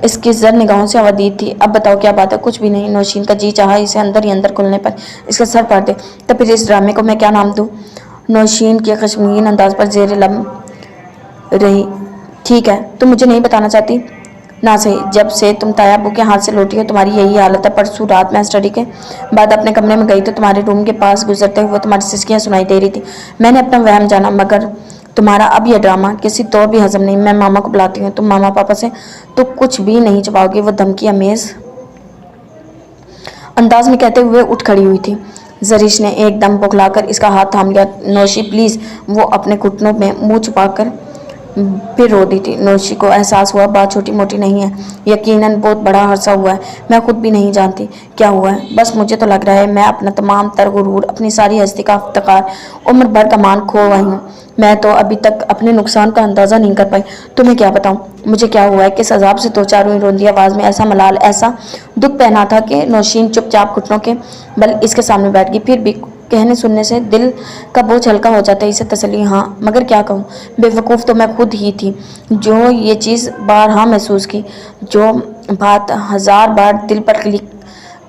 S1: इसकी जर निगाहों से अवदीद थी। अब बताओ क्या बात है? कुछ भी नहीं। नौशीन का जी चाहा इसे अंदर ही अंदर खुलने पर इसका सर फाड़ दे। तो फिर इस ड्रामे को मैं क्या नाम दूँ? नौशीन के खशमगीन अंदाज पर जेर लब रही। ठीक है, तुम मुझे नहीं बताना चाहती ना सही। जब से तुम तायाबू के हाथ से लौटी हो तुम्हारी यही हालत है। परसों रात मैं स्टडी के बाद अपने कमरे में गई तो तुम्हारे रूम के पास गुजरते हुए तुम्हारी सिसकियाँ सुनाई दे रही थी। मैंने अपना वहम जाना, मगर तुम्हारा अब यह ड्रामा किसी तो भी हजम नहीं। मैं मामा को बुलाती हूँ। तुम मामा पापा से तो कुछ भी नहीं छुपाओगे। वो धमकी अमेज अंदाज में कहते हुए उठ खड़ी हुई थी। ज़रिश ने एकदम बौखलाकर इसका हाथ थाम लिया। नौशी प्लीज़। वो अपने घुटनों में मुंह छुपाकर फिर रो दी थी। नौशी को एहसास हुआ बात छोटी मोटी नहीं है, यकीनन बहुत बड़ा हादसा हुआ है। मैं खुद भी नहीं जानती क्या हुआ है, बस मुझे तो लग रहा है मैं अपना तमाम तर गुरूर, अपनी सारी हस्ती का इफ्तिखार, उम्र भर का मान खो आई हूँ। मैं तो अभी तक अपने नुकसान का अंदाज़ा नहीं कर पाई। तुम्हें क्या बताऊँ मुझे क्या हुआ है, किस अजाब से दो चार हुई रोंदी आवाज़ में ऐसा मलाल, ऐसा दुख पहना था कि नौशीन चुपचाप घुटनों के बल इसके सामने बैठ गई। फिर भी कहने सुनने से दिल का बोझ हल्का हो जाता है। इसे तसल्ली, हाँ मगर क्या कहूँ, बेवकूफ़ तो मैं खुद ही थी जो ये चीज़ बारहा महसूस की, जो बात 1000 बार दिल पर क्लिक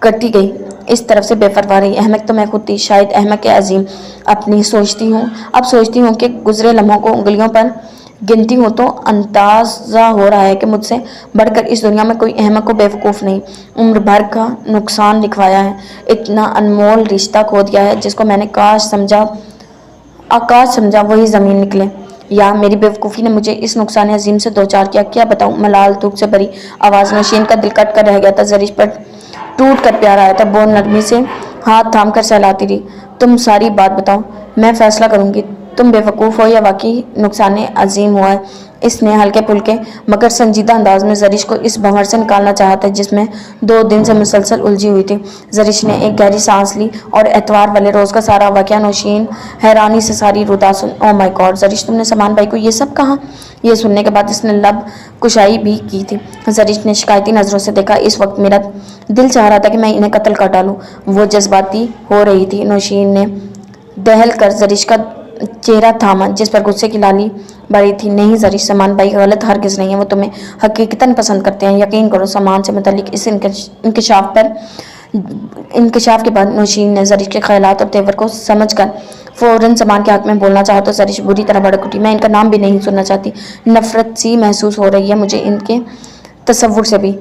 S1: करती गई। इस तरफ से बेपरवाह रही। अहमक तो मैं खुद थी, शायद अहमक के अजीम। अपनी सोचती हूँ, अब सोचती हूँ कि गुजरे लम्हों को उंगलियों पर गिनती हूँ तो अंदाज़ा हो रहा है कि मुझसे बढ़कर इस दुनिया में कोई अहमक को बेवकूफ़ नहीं। उम्र भर का नुकसान लिखवाया है, इतना अनमोल रिश्ता खो दिया है जिसको मैंने आकाश समझा वही ज़मीन निकले। या मेरी बेवकूफ़ी ने मुझे इस नुकसान अजीम से दो चार किया, क्या बताऊँ। मलाल दुख से भरी आवाज़ नौशीन का दिल कट कर रह गया था, जरीश पर टूट कर प्यार आया था। वो नरमी से हाथ थाम कर सहलाती रही। तुम सारी बात बताओ, मैं फैसला करूँगी तुम बेवकूफ़ हो या वाकई नुकसान अजीम हुआ है। इसने हल्के फुल्के मगर संजीदा अंदाज में जरीश को इस भंवर से निकालना चाहा था जिसमें 2 दिन से मुसलसल उलझी हुई थी। जरीश ने एक गहरी सांस ली और एतवार वाले रोज़ का सारा वाक़या नौशीन हैरानी से सारी रुदा सुन। ओ माय गॉड जरीश, तुमने समान भाई को ये सब कहा? ये सुनने के बाद इसने लब कुशाई भी की थी। जरीश ने शिकायती नज़रों से देखा। इस वक्त मेरा दिल चाह रहा था कि मैं इन्हें कत्ल कर डालूं। वो जज्बाती हो रही थी। नौशीन ने दहल कर जरीश का चेहरा थामा जिस पर गुस्से की लाली बड़ी थी। नहीं जरीश, समान भाई गलत हरगिज़ नहीं है, वो तुम्हें हकीकतन पसंद करते हैं। यकीन करो। समान से मुतल्लिक इस इंकशाफ के बाद नौशीन ने जरीश के ख्यालात और तेवर को समझकर फ़ौरन समान के हक में बोलना चाहा तो जरीश बुरी तरह भड़क उठी। मैं इनका नाम भी नहीं सुनना चाहती। नफरत सी महसूस हो रही है मुझे इनके तसव्वुर से भी।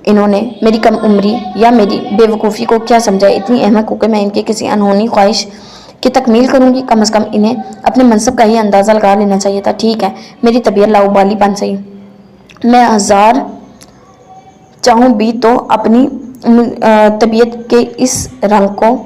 S1: इन्होंने मेरी कम उम्री या मेरी बेवकूफ़ी को क्या समझा, इतनी अहमक होकर मैं इनकी किसी अनहोनी ख्वाहिश की तकमील करूंगी। कम से कम इन्हें अपने मनसब का ही अंदाज़ा लगा लेना चाहिए था। ठीक है, मेरी तबीयत लाउबाली बन सही, मैं 1000 चाहूँ भी तो अपनी तबीयत के इस रंग को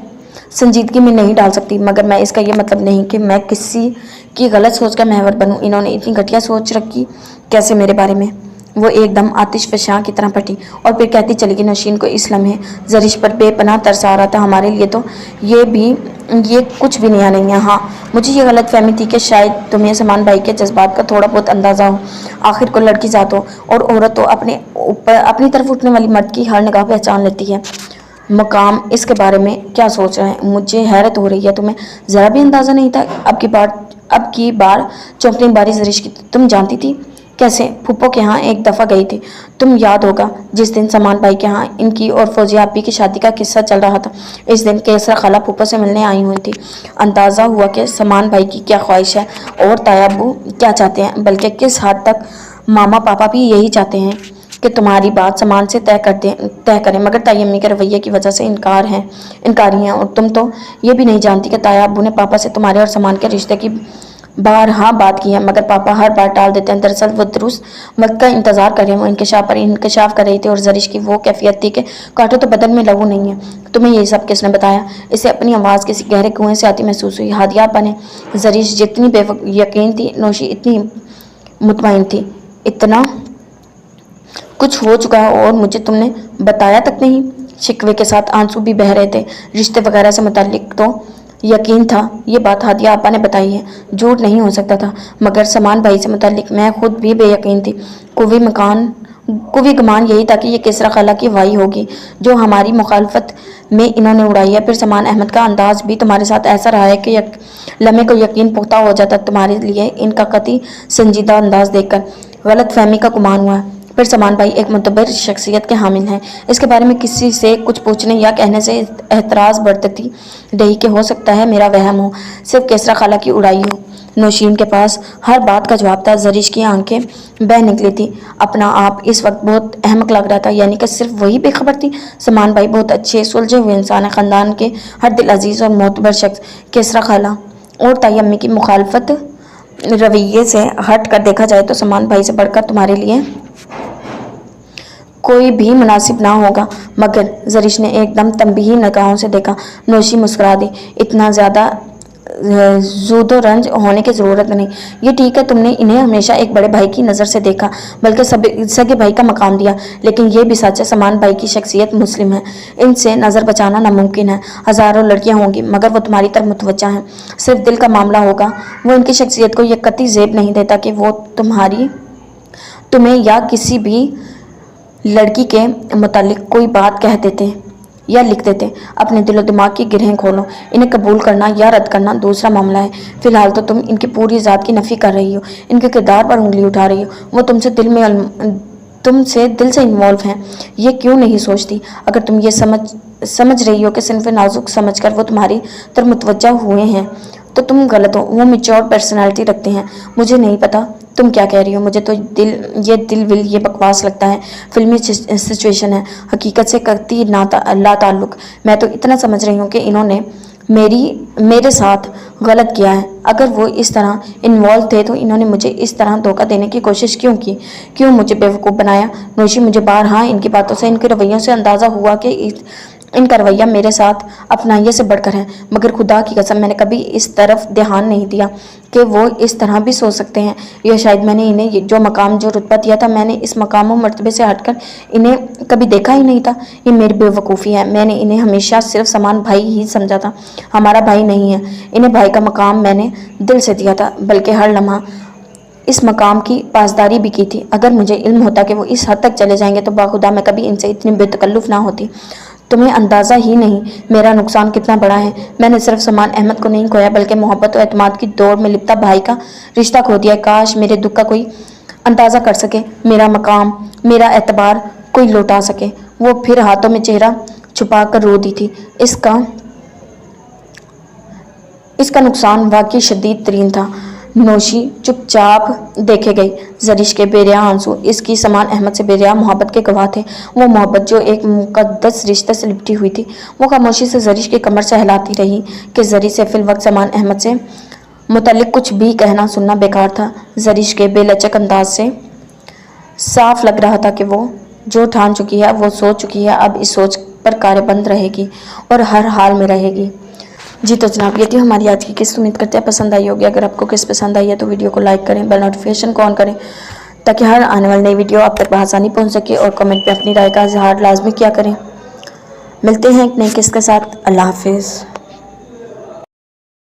S1: संजीदगी में नहीं डाल सकती। मगर मैं इसका ये मतलब नहीं कि मैं किसी की गलत सोच का महवर बनूं। इन्होंने इतनी घटिया सोच रखी कैसे मेरे बारे में। वो एकदम आतिश फशां की तरह फटी और फिर कहती चली गई। नौशीन को इस लम्हे जरीश पर बेपनाह तरस आ रहा था। हमारे लिए तो ये कुछ भी नया नहीं है। हाँ, मुझे ये गलत फहमी थी कि शायद तुम्हें समान भाई के जज्बात का थोड़ा बहुत अंदाज़ा हो। आखिर को लड़की जात हो और औरत तो अपनी तरफ उठने वाली मर्द की हर निगाह पहचान लेती है। मकाम इसके बारे में क्या सोच रहे हैं, मुझे हैरत हो रही है। तुम्हें ज़रा भी अंदाज़ा नहीं था। अब की बार चौंकने बारी जरीश की। तुम जानती थी? कैसे? फूफो के यहाँ एक दफ़ा गई थी, तुम याद होगा, जिस दिन समान भाई के यहाँ इनकी और फौजिया आपी की शादी का किस्सा चल रहा था। इस दिन केसरा खाला फूफो से मिलने आई हुई थी। अंदाज़ा हुआ कि समान भाई की क्या ख्वाहिश है और तायाबू क्या चाहते हैं, बल्कि किस हद तक मामा पापा भी यही चाहते हैं कि तुम्हारी बात समान से तय करें। मगर ताई अम्मी के रवैये की वजह से इनकारी हैं। और तुम तो ये भी नहीं जानती कि ताया अब्बू ने पापा से तुम्हारे और समान के रिश्ते की बारहा बात की है, मगर पापा हर बार टाल देते हैं। दरअसल वो दुरुस्त वक्त का इंतजार कर रहे हैं। वो इंकशाफ कर रही थी और जरीश की वो कैफियत थी कि काटो तो बदन में लहू नहीं है। तुम्हें ये सब किसने बताया? इसे अपनी आवाज़ किसी गहरे कुएं से आती महसूस हुई। हादिया बने जरीश जितनी बेयकीन थी, नौशी इतनी मुतमईन थी। इतना कुछ हो चुका है और मुझे तुमने बताया तक नहीं। शिकवे के साथ आंसू भी बह रहे थे। रिश्ते वगैरह से मुताल्लिक तो यकीन था, ये बात हादिया आपा ने बताई है, झूठ नहीं हो सकता था। मगर समान भाई से मुताल्लिक मैं खुद भी बेयकीन थी। कुवी गुमान यही था कि ये किसरा खाला की वाई होगी जो हमारी मुखालफत में इन्होंने उड़ाई है। फिर समान अहमद का अंदाज भी तुम्हारे साथ ऐसा रहा है कि लम्हे को यकीन पुख्ता हो जाता। तुम्हारे लिए इनका कतई संजीदा अंदाज देखकर गलत फहमी का गुमान हुआ है। फिर समान भाई एक मुतबर शख्सियत के हामिल हैं। इसके बारे में किसी से कुछ पूछने या कहने से एतराज़ बढ़ती रही कि हो सकता है मेरा वहम हो, सिर्फ केसरा खाला की उड़ाई हो। नौशीन के पास हर बात का जवाब था। जरीश की आंखें बह निकली थी। अपना आप इस वक्त बहुत अहमक लग रहा था, यानी कि सिर्फ वही बेखबर थी। समान भाई बहुत अच्छे सुलझे हुए इंसान है, ख़ानदान के हर दिल अजीज़ और मोतबर शख्स। केसरा खाला और ताई अम्मी की मुखालफत रवैये से हट कर देखा जाए तो समान भाई से बढ़कर तुम्हारे लिए कोई भी मुनासिब ना होगा। मगर जरीश ने एकदम तंबीही निगाहों से देखा। नौशी मुस्कुरा दी। इतना ज़्यादा ज़ूदो रंज होने की ज़रूरत नहीं। ये ठीक है तुमने इन्हें हमेशा एक बड़े भाई की नज़र से देखा, बल्कि सगे भाई का मकाम दिया, लेकिन ये भी सच है समान भाई की शख्सियत मुस्लिम है, इनसे नज़र बचाना नामुमकिन है। हज़ारों लड़कियां होंगी मगर वो तुम्हारी तरफ मुतवज्जा हैं। सिर्फ दिल का मामला होगा। वो इनकी शख्सियत को ये कतई ज़ेब नहीं देता कि वो तुम्हें या किसी भी लड़की के मुतालिक कोई बात कह देते या लिख देते। अपने दिलो दिमाग की गिरहें खोलो। इन्हें कबूल करना या रद्द करना दूसरा मामला है। फिलहाल तो तुम इनकी पूरी ज़ात की नफ़ी कर रही हो, इनके किरदार पर उंगली उठा रही हो। वो तुमसे दिल से इन्वॉल्व हैं। ये क्यों नहीं सोचती? अगर तुम ये समझ रही हो कि सिर्फ नाजुक समझकर वो तुम्हारी तरफ मुतवज्जा हुए हैं तो तुम गलत हो। वो मैच्योर पर्सनालिटी रखते हैं। मुझे नहीं पता तुम क्या कह रही हो, मुझे तो ये बकवास लगता है। फिल्मी सिचुएशन है, हकीकत से करती ला ताल्लुक। मैं तो इतना समझ रही हूँ कि इन्होंने मेरे साथ गलत किया है। अगर वो इस तरह इन्वॉल्व थे तो इन्होंने मुझे इस तरह धोखा देने की कोशिश क्यों की? क्यों मुझे बेवकूफ़ बनाया? नौशी, मुझे बारहा इनकी बातों से, इनके रवैयों से अंदाज़ा हुआ कि इनका रवैया मेरे साथ अपनाइए से बढ़कर है, मगर खुदा की कसम मैंने कभी इस तरफ ध्यान नहीं दिया कि वो इस तरह भी सोच सकते हैं। या शायद मैंने इन्हें जो मकाम जो रुतबा दिया था, मैंने इस मकाम और मर्तबे से हटकर इन्हें कभी देखा ही नहीं था। ये मेरी बेवकूफ़ी है। मैंने इन्हें हमेशा सिर्फ समान भाई ही समझा था। हमारा भाई नहीं है। इन्हें भाई का मकाम मैंने दिल से दिया था, बल्कि हर लम्हा इस मकाम की पासदारी भी की थी। अगर मुझे इल्म होता कि वो इस हद तक चले जाएंगे तो बाखुदा मैं कभी इनसे इतनी बेतकल्लुफ़ ना होती। तुम्हें अंदाज़ा ही नहीं मेरा नुकसान कितना बड़ा है। मैंने सिर्फ समान अहमद को नहीं खोया, बल्कि मोहब्बत और एतमाद की दौड़ में लिपटा भाई का रिश्ता खो दिया। काश मेरे दुख का कोई अंदाज़ा कर सके, मेरा मकाम, मेरा एतबार कोई लौटा सके। वो फिर हाथों में चेहरा छुपा कर रो दी थी। इसका नुकसान वाकई शदीद तरीन था। नौशी चुपचाप देखे गई। जरिश के बेरिया आंसू इसकी समान अहमद से बेरिया मोहब्बत के गवाह थे। वो मोहब्बत जो एक मुकद्दस रिश्ते से लिपटी हुई थी। वो खामोशी से जरिश की कमर सहलाती रही कि जरिश से फिल वक्त समान अहमद से मुतल्लिक कुछ भी कहना सुनना बेकार था। जरिश के बेलचक अंदाज से साफ लग रहा था कि वो जो ठान चुकी है, वो सोच चुकी है, अब इस सोच पर कार्यबंद रहेगी और हर हाल में रहेगी। जी तो जनाब, ये थी हमारी आज की किस्त। उम्मीद करते हैं पसंद आई होगी। अगर आपको किस्त पसंद आई है तो वीडियो को लाइक करें, बेल नोटिफिकेशन को ऑन करें ताकि हर आने वाली नई वीडियो आप तक आसानी पहुंच सके, और कमेंट पे अपनी राय का इजहार लाजमी किया करें। मिलते हैं एक नई किस्त के साथ। अल्लाह हाफिज़।